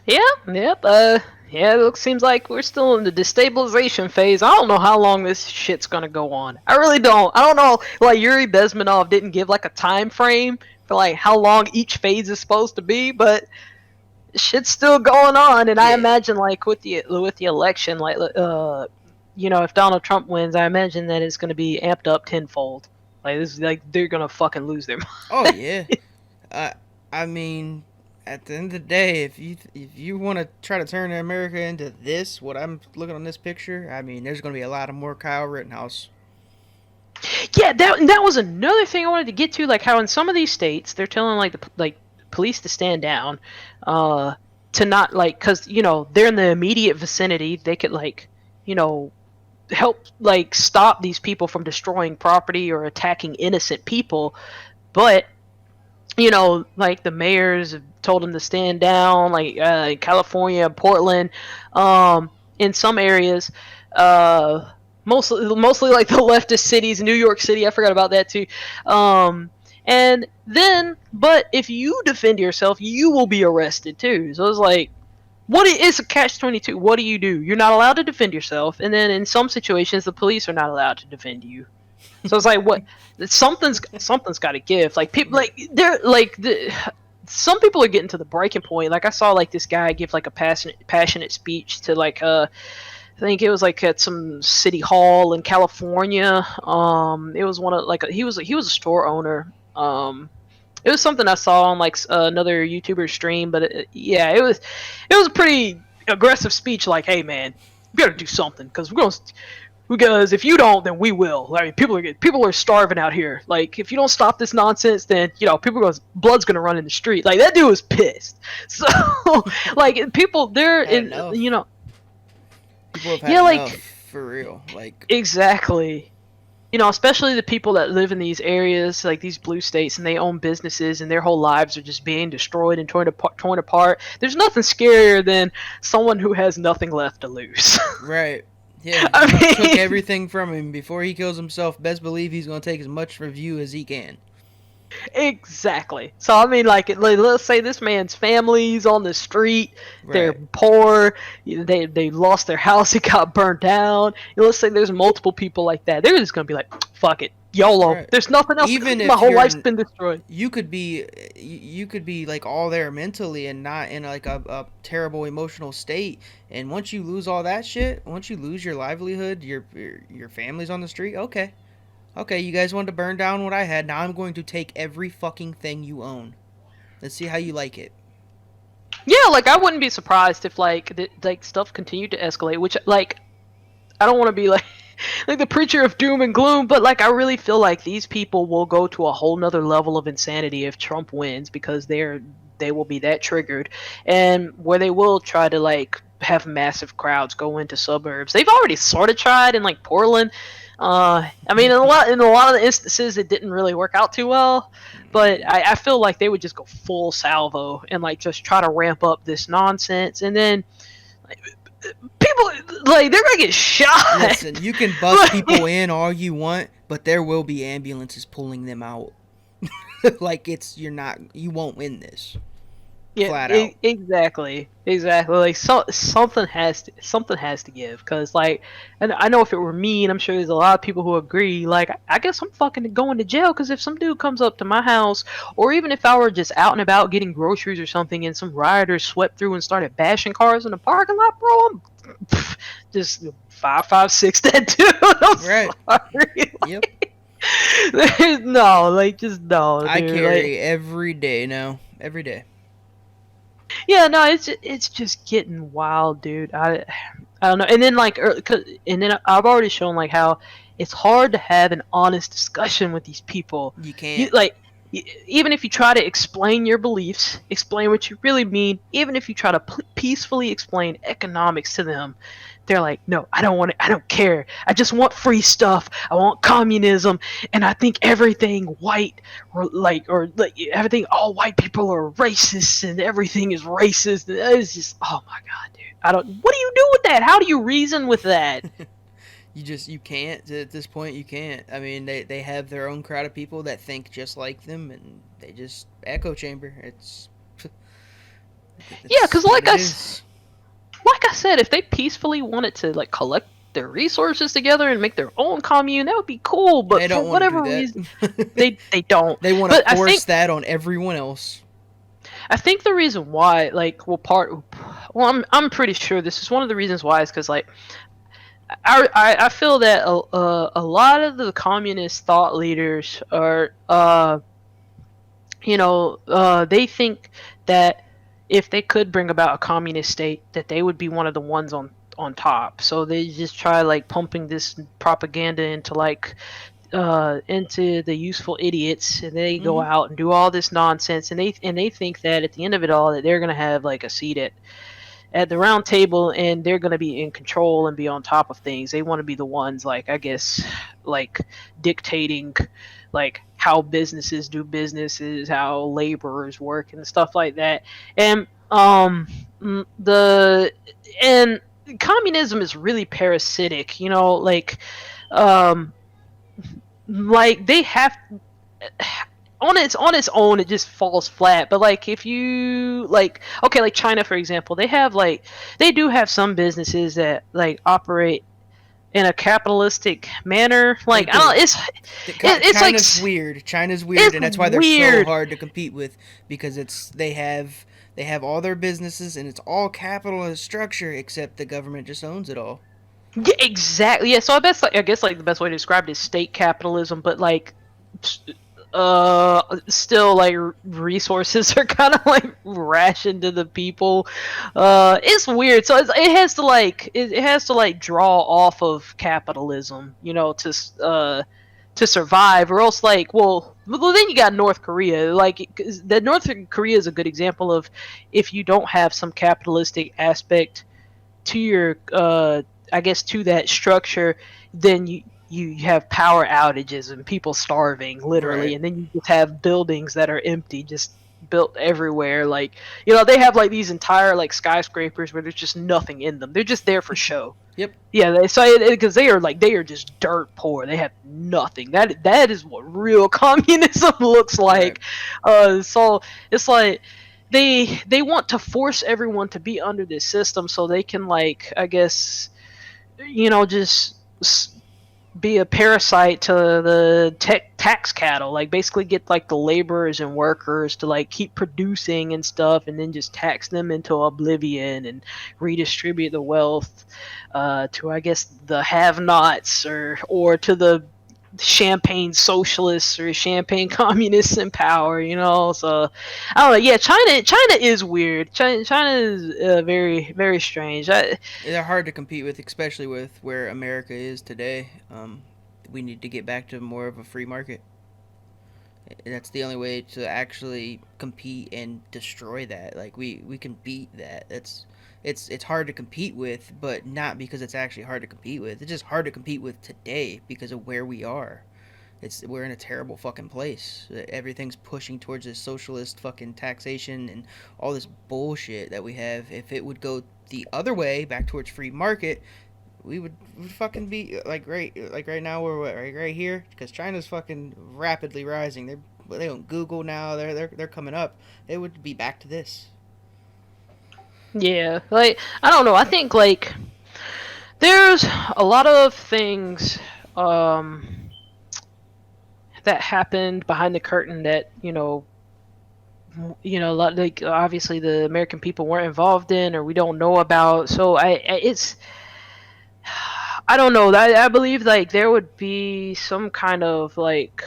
Speaker 2: Yeah, yep. Yeah, it seems like we're still in the destabilization phase. I don't know how long this shit's gonna go on. I really don't. I don't know. Like Yuri Bezmenov didn't give like a time frame for like how long each phase is supposed to be, but shit's still going on. And I
Speaker 1: Yeah.
Speaker 2: imagine like with the election, like if Donald Trump wins, I imagine that it's gonna be amped up tenfold. Like this, like they're gonna fucking lose their
Speaker 1: Oh
Speaker 2: mind.
Speaker 1: yeah. Uh, I mean, at the end of the day, if you want to try to turn America into this, what I'm looking on this picture, I mean, there's going to be a lot of more Kyle Rittenhouse.
Speaker 2: Yeah, that was another thing I wanted to get to, like how in some of these states they're telling like the like police to stand down, uh, to not like because they're in the immediate vicinity, they could like you know help like stop these people from destroying property or attacking innocent people, but like the mayors have told them to stand down, like in California, Portland, in some areas, uh, mostly like the leftist cities, New York City. I forgot about that too. And then, but if you defend yourself, you will be arrested too. So it's like, it's a catch-22. What do? You're not allowed to defend yourself, and then in some situations, the police are not allowed to defend you. So it's like what something's got to give. Like people like they're like some people are getting to the breaking point. Like I saw like this guy give like a passionate speech to like I think it was like at some city hall in California. It was one of like he was a store owner. It was something I saw on like another YouTuber stream, but yeah, it was a pretty aggressive speech. Like, hey man, we got to do something because if you don't, then we will. I mean, people are starving out here. Like, if you don't stop this nonsense, then blood's gonna run in the street. Like that dude was pissed. So, like people, they're
Speaker 1: Had
Speaker 2: in,
Speaker 1: enough. People have had
Speaker 2: yeah,
Speaker 1: enough
Speaker 2: like
Speaker 1: for real. Like,
Speaker 2: exactly. Especially the people that live in these areas, like these blue states, and they own businesses, and their whole lives are just being destroyed and torn apart. There's nothing scarier than someone who has nothing left to lose.
Speaker 1: right. Yeah, you took
Speaker 2: I mean,
Speaker 1: everything from him before he kills himself. Best believe he's going to take as much from you as he can.
Speaker 2: exactly. So I mean, like, let's say this man's family's on the street. They're
Speaker 1: Right.
Speaker 2: poor. They lost their house. It got burned down. And let's say there's multiple people like that. They're just gonna be like, "Fuck it, YOLO."
Speaker 1: Right.
Speaker 2: There's nothing else.
Speaker 1: Even
Speaker 2: My
Speaker 1: if
Speaker 2: whole life's been destroyed.
Speaker 1: you could be like all there mentally and not in like a terrible emotional state, and once you lose all that shit, once you lose your livelihood, your family's on the street. Okay, you guys wanted to burn down what I had. Now I'm going to take every fucking thing you own. Let's see how you like it.
Speaker 2: Yeah, like I wouldn't be surprised if like stuff continued to escalate. Which like I don't want to be like like the preacher of doom and gloom, but like I really feel like these people will go to a whole nother level of insanity if Trump wins because they will be that triggered, and where they will try to like have massive crowds go into suburbs. They've already sort of tried in like Portland. I mean, in a lot of the instances, it didn't really work out too well. But I feel like they would just go full salvo and like just try to ramp up this nonsense, and then like, people like they're gonna get shot.
Speaker 1: Listen, you can bus
Speaker 2: Like,
Speaker 1: people in all you want, but there will be ambulances pulling them out. Like you won't win this
Speaker 2: Yeah,
Speaker 1: flat out.
Speaker 2: exactly. Like something has to give, because like, and I know if it were me, and I'm sure there's a lot of people who agree. Like, I guess I'm fucking going to jail, because if some dude comes up to my house, or even if I were just out and about getting groceries or something, and some rioters swept through and started bashing cars in the parking lot, bro, I'm just 556 that dude. I'm
Speaker 1: Right.
Speaker 2: sorry.
Speaker 1: Yep.
Speaker 2: There's no, like, just no,
Speaker 1: I
Speaker 2: dude. Like,
Speaker 1: carry every day now. Every day.
Speaker 2: yeah, no, it's just getting wild, dude. I don't know. And then like, and then I've already shown like how it's hard to have an honest discussion with these people.
Speaker 1: You
Speaker 2: You
Speaker 1: can't.
Speaker 2: like, even if you try to explain your beliefs, explain what you really mean, even if you try to peacefully explain economics to them, they're like, no, I don't want it. I don't care. I just want free stuff. I want communism, and I think everything white, or everything, all white people are racist, and everything is racist. It's just, oh my god, dude. I don't. What do you do with that? How do you reason with that?
Speaker 1: You can't at this point. You can't. I mean, they have their own crowd of people that think just like them, and they just echo chamber.
Speaker 2: Yeah,
Speaker 1: It's
Speaker 2: because
Speaker 1: what it is.
Speaker 2: like I said, if they peacefully wanted to like collect their resources together and make their own commune, that would be cool.
Speaker 1: And they
Speaker 2: But for
Speaker 1: don't want to do
Speaker 2: whatever
Speaker 1: that.
Speaker 2: reason, they don't.
Speaker 1: They want to
Speaker 2: But
Speaker 1: force that on everyone else.
Speaker 2: I think the reason why, like, well, I'm pretty sure this is one of the reasons why is because like I feel that a lot of the communist thought leaders are they think that if they could bring about a communist state, that they would be one of the ones on top. So they just try like pumping this propaganda into the useful idiots, and they go
Speaker 1: Mm-hmm.
Speaker 2: out and do all this nonsense, and they think that at the end of it all that they're going to have like a seat at the round table, and they're going to be in control and be on top of things. They want to be the ones, like, I guess, like, dictating like how businesses do businesses, how laborers work and stuff like that. And the and communism is really parasitic, um like they have on its own it just falls flat. But like, if you like, okay, like China for example, they do have some businesses that like operate in a capitalistic manner.
Speaker 1: They
Speaker 2: Like, I
Speaker 1: do.
Speaker 2: don't, it's like
Speaker 1: China's weird. China's weird,
Speaker 2: it's
Speaker 1: and that's why they're so
Speaker 2: weird.
Speaker 1: hard to compete with because they have all their businesses and it's all capitalist structure except the government just owns it all.
Speaker 2: Yeah, exactly. Yeah, so I guess like the best way to describe it is state capitalism, but like still like resources are kind of like rationed to the people. It's weird. So it has to like draw off of capitalism, to survive, or else like, well then you got North Korea. Like, the North Korea is a good example of, if you don't have some capitalistic aspect to your I guess to that structure, then you have power outages and people starving literally,
Speaker 1: Right.
Speaker 2: and then you just have buildings that are empty, just built everywhere. Like, they have like these entire like skyscrapers where there's just nothing in them. They're just there for show.
Speaker 1: Yep.
Speaker 2: Yeah, they say it because they are just dirt poor. They have nothing. That is what real communism looks
Speaker 1: Right.
Speaker 2: like. So it's like they want to force everyone to be under this system so they can, like, I guess, just be a parasite to the tax cattle. Like, basically get like the laborers and workers to like keep producing and stuff, and then just tax them into oblivion and redistribute the wealth to, I guess, the have-nots, or to the champagne socialists or champagne communists in power. So I don't know. Yeah, China is weird. China is very, very strange.
Speaker 1: They're hard to compete with, especially with where America is today. We need to get back to more of a free market. That's the only way to actually compete and destroy that. Like we can beat that. It's hard to compete with, but not because it's actually hard to compete with. It's just hard to compete with today because of where we are. We're in a terrible fucking place. Everything's pushing towards this socialist fucking taxation and all this bullshit that we have. If it would go the other way, back towards free market, we would fucking be like right now we're right here because China's fucking rapidly rising. They're they on Google now. They're coming up. It would be back to this.
Speaker 2: Yeah, like I don't know. I think like there's a lot of things um that happened behind the curtain that like obviously the American people weren't involved in or we don't know about. So it's I don't know. I believe like there would be some kind of like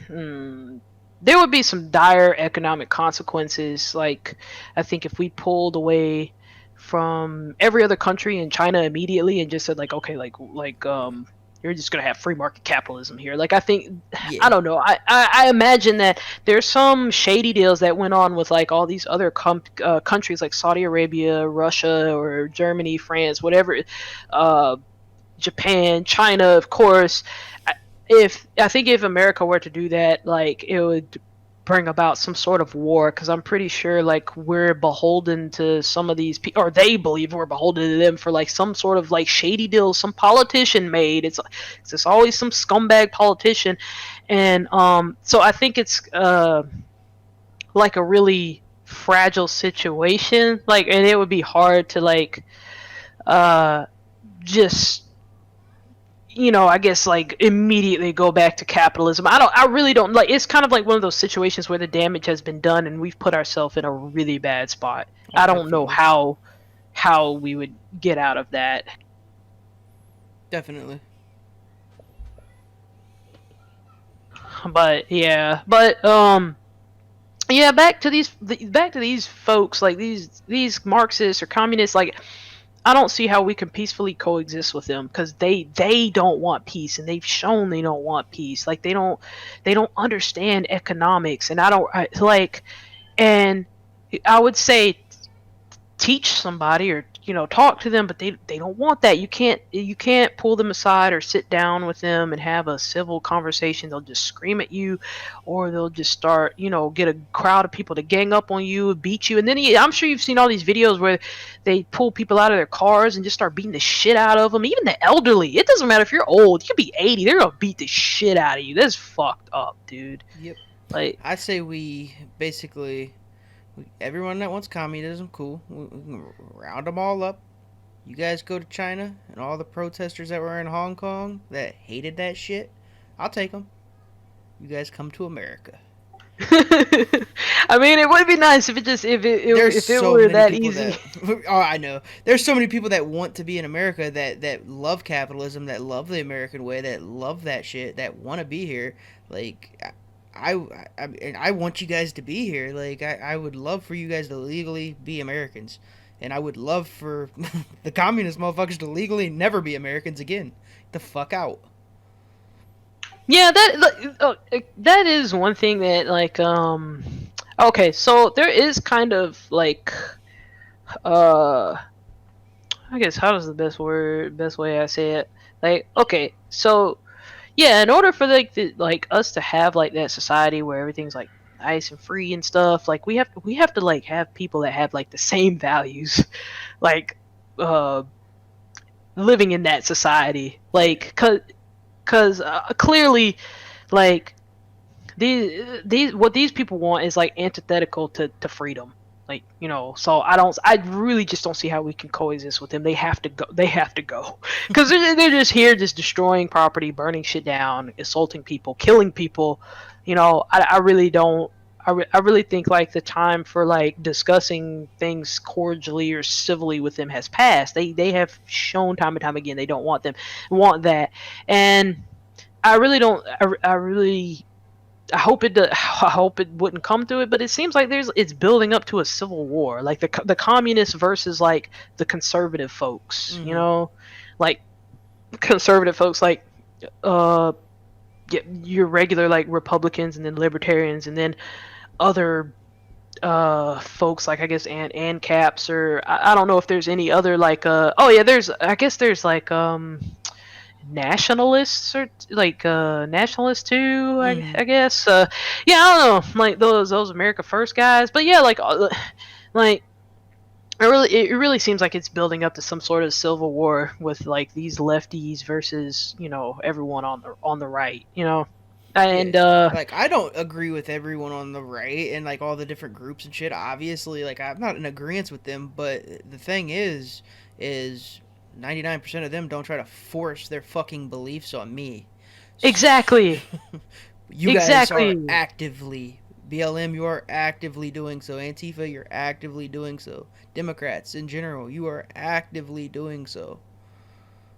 Speaker 2: hmm, there would be some dire economic consequences. Like, I think if we pulled away from every other country in China immediately and just said like, okay, you're just gonna have free market capitalism here. Like, I think, I
Speaker 1: Yeah.
Speaker 2: don't know. I imagine that there's some shady deals that went on with like all these other countries like Saudi Arabia, Russia, or Germany, France, whatever. Uh, Japan, China, of course. If I think if America were to do that, like it would bring about some sort of war because I'm pretty sure like we're beholden to some of these people, or they believe we're beholden to them for like some sort of like shady deal some politician made. It's always some scumbag politician, and so I think it's like a really fragile situation, like, and it would be hard to like uh just I guess like immediately go back to capitalism. I really don't like it's kind of like one of those situations where the damage has been done and we've put ourselves in a really bad spot.
Speaker 1: Oh,
Speaker 2: I don't know
Speaker 1: definitely.
Speaker 2: how we would get out of that.
Speaker 1: Definitely.
Speaker 2: But yeah, yeah, back to these folks like these Marxists or communists, like I don't see how we can peacefully coexist with them because they don't want peace and they've shown they don't want peace. Like they don't understand economics, and I don't like. And I would say teach somebody or talk to them, but they don't want that. You can't pull them aside or sit down with them and have a civil conversation. They'll just scream at you, or they'll just start get a crowd of people to gang up on you, beat you. And then I'm sure you've seen all these videos where they pull people out of their cars and just start beating the shit out of them. Even the elderly, it doesn't matter if you're old, you could be 80, they're gonna beat the shit out of you. That's fucked up, dude.
Speaker 1: Yep.
Speaker 2: Like,
Speaker 1: I say we basically everyone that wants communism, cool. We round them all up. You guys go to China, and all the protesters that were in Hong Kong that hated that shit, I'll take them. You guys come to America.
Speaker 2: I mean, it would be nice if it just
Speaker 1: There's
Speaker 2: if it
Speaker 1: so
Speaker 2: were
Speaker 1: many
Speaker 2: that
Speaker 1: people
Speaker 2: easy.
Speaker 1: that oh, I know. There's so many people that want to be in America that love capitalism, that love the American way, that love that shit, that want to be here. Like I want you guys to be here. Like I would love for you guys to legally be Americans. And I would love for the communist motherfuckers to legally never be Americans again. Get the fuck out.
Speaker 2: Yeah, that is one thing that like okay, so there is kind of like uh I guess how is the best way I say it? Like, okay, so yeah, in order for like us to have like that society where everything's like nice and free and stuff, like we have to like have people that have like the same values, like uh living in that society,
Speaker 1: Right.
Speaker 2: like cuz clearly like these what these people want is like antithetical to freedom, like so I really just don't see how we can coexist with them. They have to go because they're just here just destroying property, burning shit down, assaulting people, killing people. I really don't. I really think like the time for like discussing things cordially or civilly with them has passed. They have shown time and time again they don't want that. And I really don't. I really I hope it wouldn't come to it, but it seems like it's building up to a civil war, like the communists versus like the conservative folks,
Speaker 1: Mm-hmm.
Speaker 2: like conservative folks like uh your regular like Republicans and then libertarians and then other folks like I guess and caps or I don't know if there's any other like oh yeah there's I guess there's like nationalists or like nationalists too
Speaker 1: Mm-hmm.
Speaker 2: I guess yeah I don't know like those America First guys, but yeah like it really seems like it's building up to some sort of civil war with like these lefties versus everyone on the right.
Speaker 1: Yeah.
Speaker 2: And
Speaker 1: Like I don't agree with everyone on the right and like all the different groups and shit. Obviously, like I'm not in agreement with them, but the thing is 99% of them don't try to force their fucking beliefs on me.
Speaker 2: exactly,
Speaker 1: You guys are
Speaker 2: exactly.
Speaker 1: actively BLM, you are actively doing so. Antifa, you're actively doing so. Democrats in general, you are actively doing so.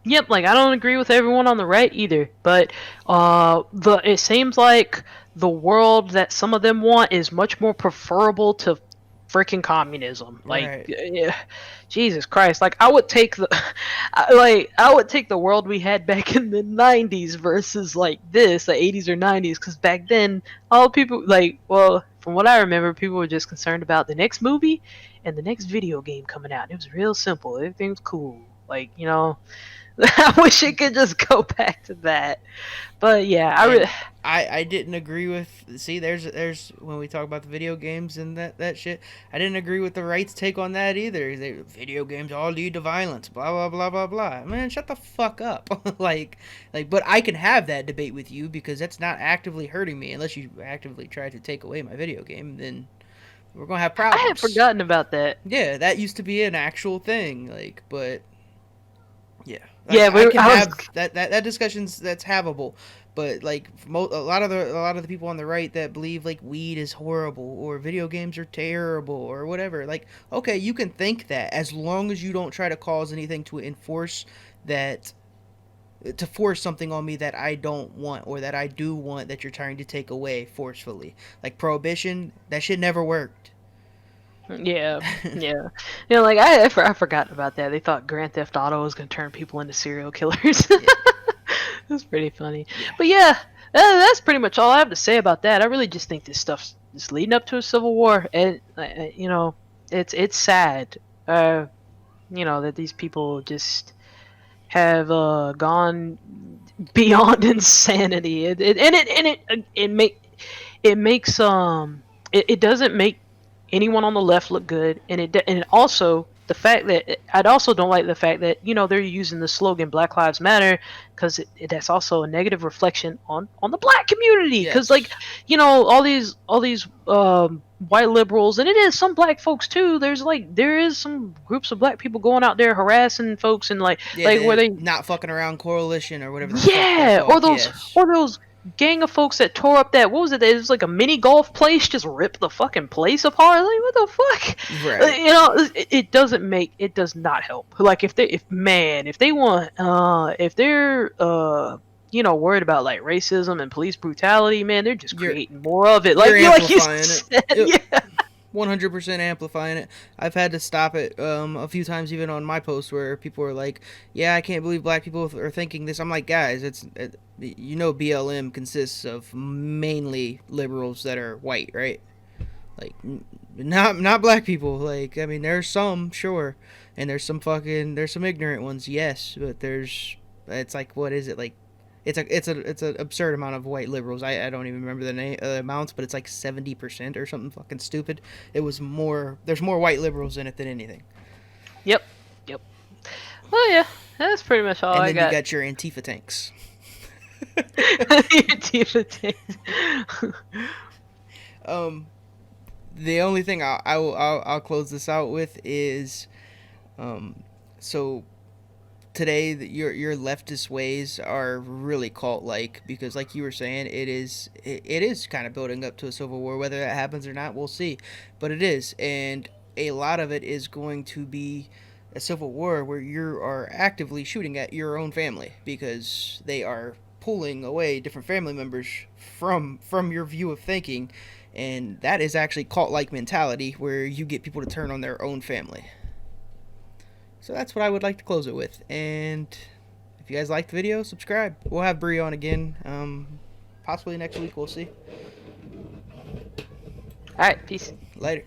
Speaker 2: Yep, like I don't agree with everyone on the right either, but the it seems like the world that some of them want is much more preferable to freaking communism. Like,
Speaker 1: Right.
Speaker 2: Jesus Christ, like I would take the I would take the world we had back in the 90s versus like this, the 80s or 90s, cuz back then all people like, well, from what I remember, people were just concerned about the next movie and the next video game coming out. It was real simple. Everything was cool. Like, I wish it could just go back to that. But yeah,
Speaker 1: And I didn't agree with. See, there's when we talk about the video games and that shit. I didn't agree with the right's take on that either. Video games all lead to violence. Blah blah blah blah blah. Man, shut the fuck up. But I can have that debate with you because that's not actively hurting me unless you actively try to take away my video game. Then we're gonna have
Speaker 2: I had
Speaker 1: problems.
Speaker 2: forgotten about that.
Speaker 1: Yeah, that used to be an actual thing. But yeah, like
Speaker 2: Yeah,
Speaker 1: I can
Speaker 2: I was.
Speaker 1: have that discussions that's havable, but like a lot of the people on the right that believe like weed is horrible or video games are terrible or whatever. Like, okay, you can think that as long as you don't try to cause anything to enforce that to force something on me that I don't want or that I do want that you're trying to take away forcefully. Like prohibition, that shit never worked.
Speaker 2: Yeah, yeah, yeah. Like I forgot about that. They thought Grand Theft Auto was gonna turn people into serial killers.
Speaker 1: Yeah,
Speaker 2: That's pretty funny.
Speaker 1: yeah,
Speaker 2: But yeah, that's pretty much all I have to say about that. I really just think this stuff's just leading up to a civil war, and it's sad. That these people just have gone beyond insanity. It makes it doesn't make anyone on the left look good, and it also the fact that I also don't like the fact that they're using the slogan Black Lives Matter because that's also a negative reflection on the black community because like
Speaker 1: yes.
Speaker 2: all these white liberals, and it is some black folks too. There is some groups of black people going out there harassing folks and
Speaker 1: Yeah,
Speaker 2: like where
Speaker 1: the
Speaker 2: they
Speaker 1: not fucking around coalition or whatever the fuck they're
Speaker 2: yeah,
Speaker 1: called. Yes.
Speaker 2: or those gang of folks that tore up that what was it? It was like a mini golf place, just ripped the fucking place apart. Like what the fuck?
Speaker 1: Right.
Speaker 2: It does not help. Like if they want if they're worried about like racism and police brutality, man, they're just
Speaker 1: You're
Speaker 2: creating more of it.
Speaker 1: you're
Speaker 2: Like you
Speaker 1: amplifying it.
Speaker 2: said,
Speaker 1: Yep.
Speaker 2: yeah.
Speaker 1: 100% amplifying it. I've had to stop it a few times, even on my posts, where people are like, "Yeah, I can't believe black people are thinking this." I'm like, guys, BLM consists of mainly liberals that are white, right? Like, not black people. Like, I mean, there's some, sure, and there's some ignorant ones, yes, but it's like, what is it like? It's an absurd amount of white liberals. I don't even remember the amounts, but it's like 70% or something fucking stupid. It was more. There's more white liberals in it than anything.
Speaker 2: Yep. Yep. Well, yeah, that's pretty much all
Speaker 1: And
Speaker 2: I
Speaker 1: then you
Speaker 2: got.
Speaker 1: got your Antifa tanks. um, the only thing I'll close this out with is um, so today your leftist ways are really cult like because like you were saying it is kind of building up to a civil war. Whether that happens or not, we'll see, but it is, and a lot of it is going to be a civil war where you are actively shooting at your own family because they are pulling away different family members from your view of thinking, and that is actually cult like mentality where you get people to turn on their own family. So that's what I would like to close it with. And if you guys liked the video, subscribe. We'll have Bre on again. Possibly next week. We'll see.
Speaker 2: All right, peace.
Speaker 1: Later.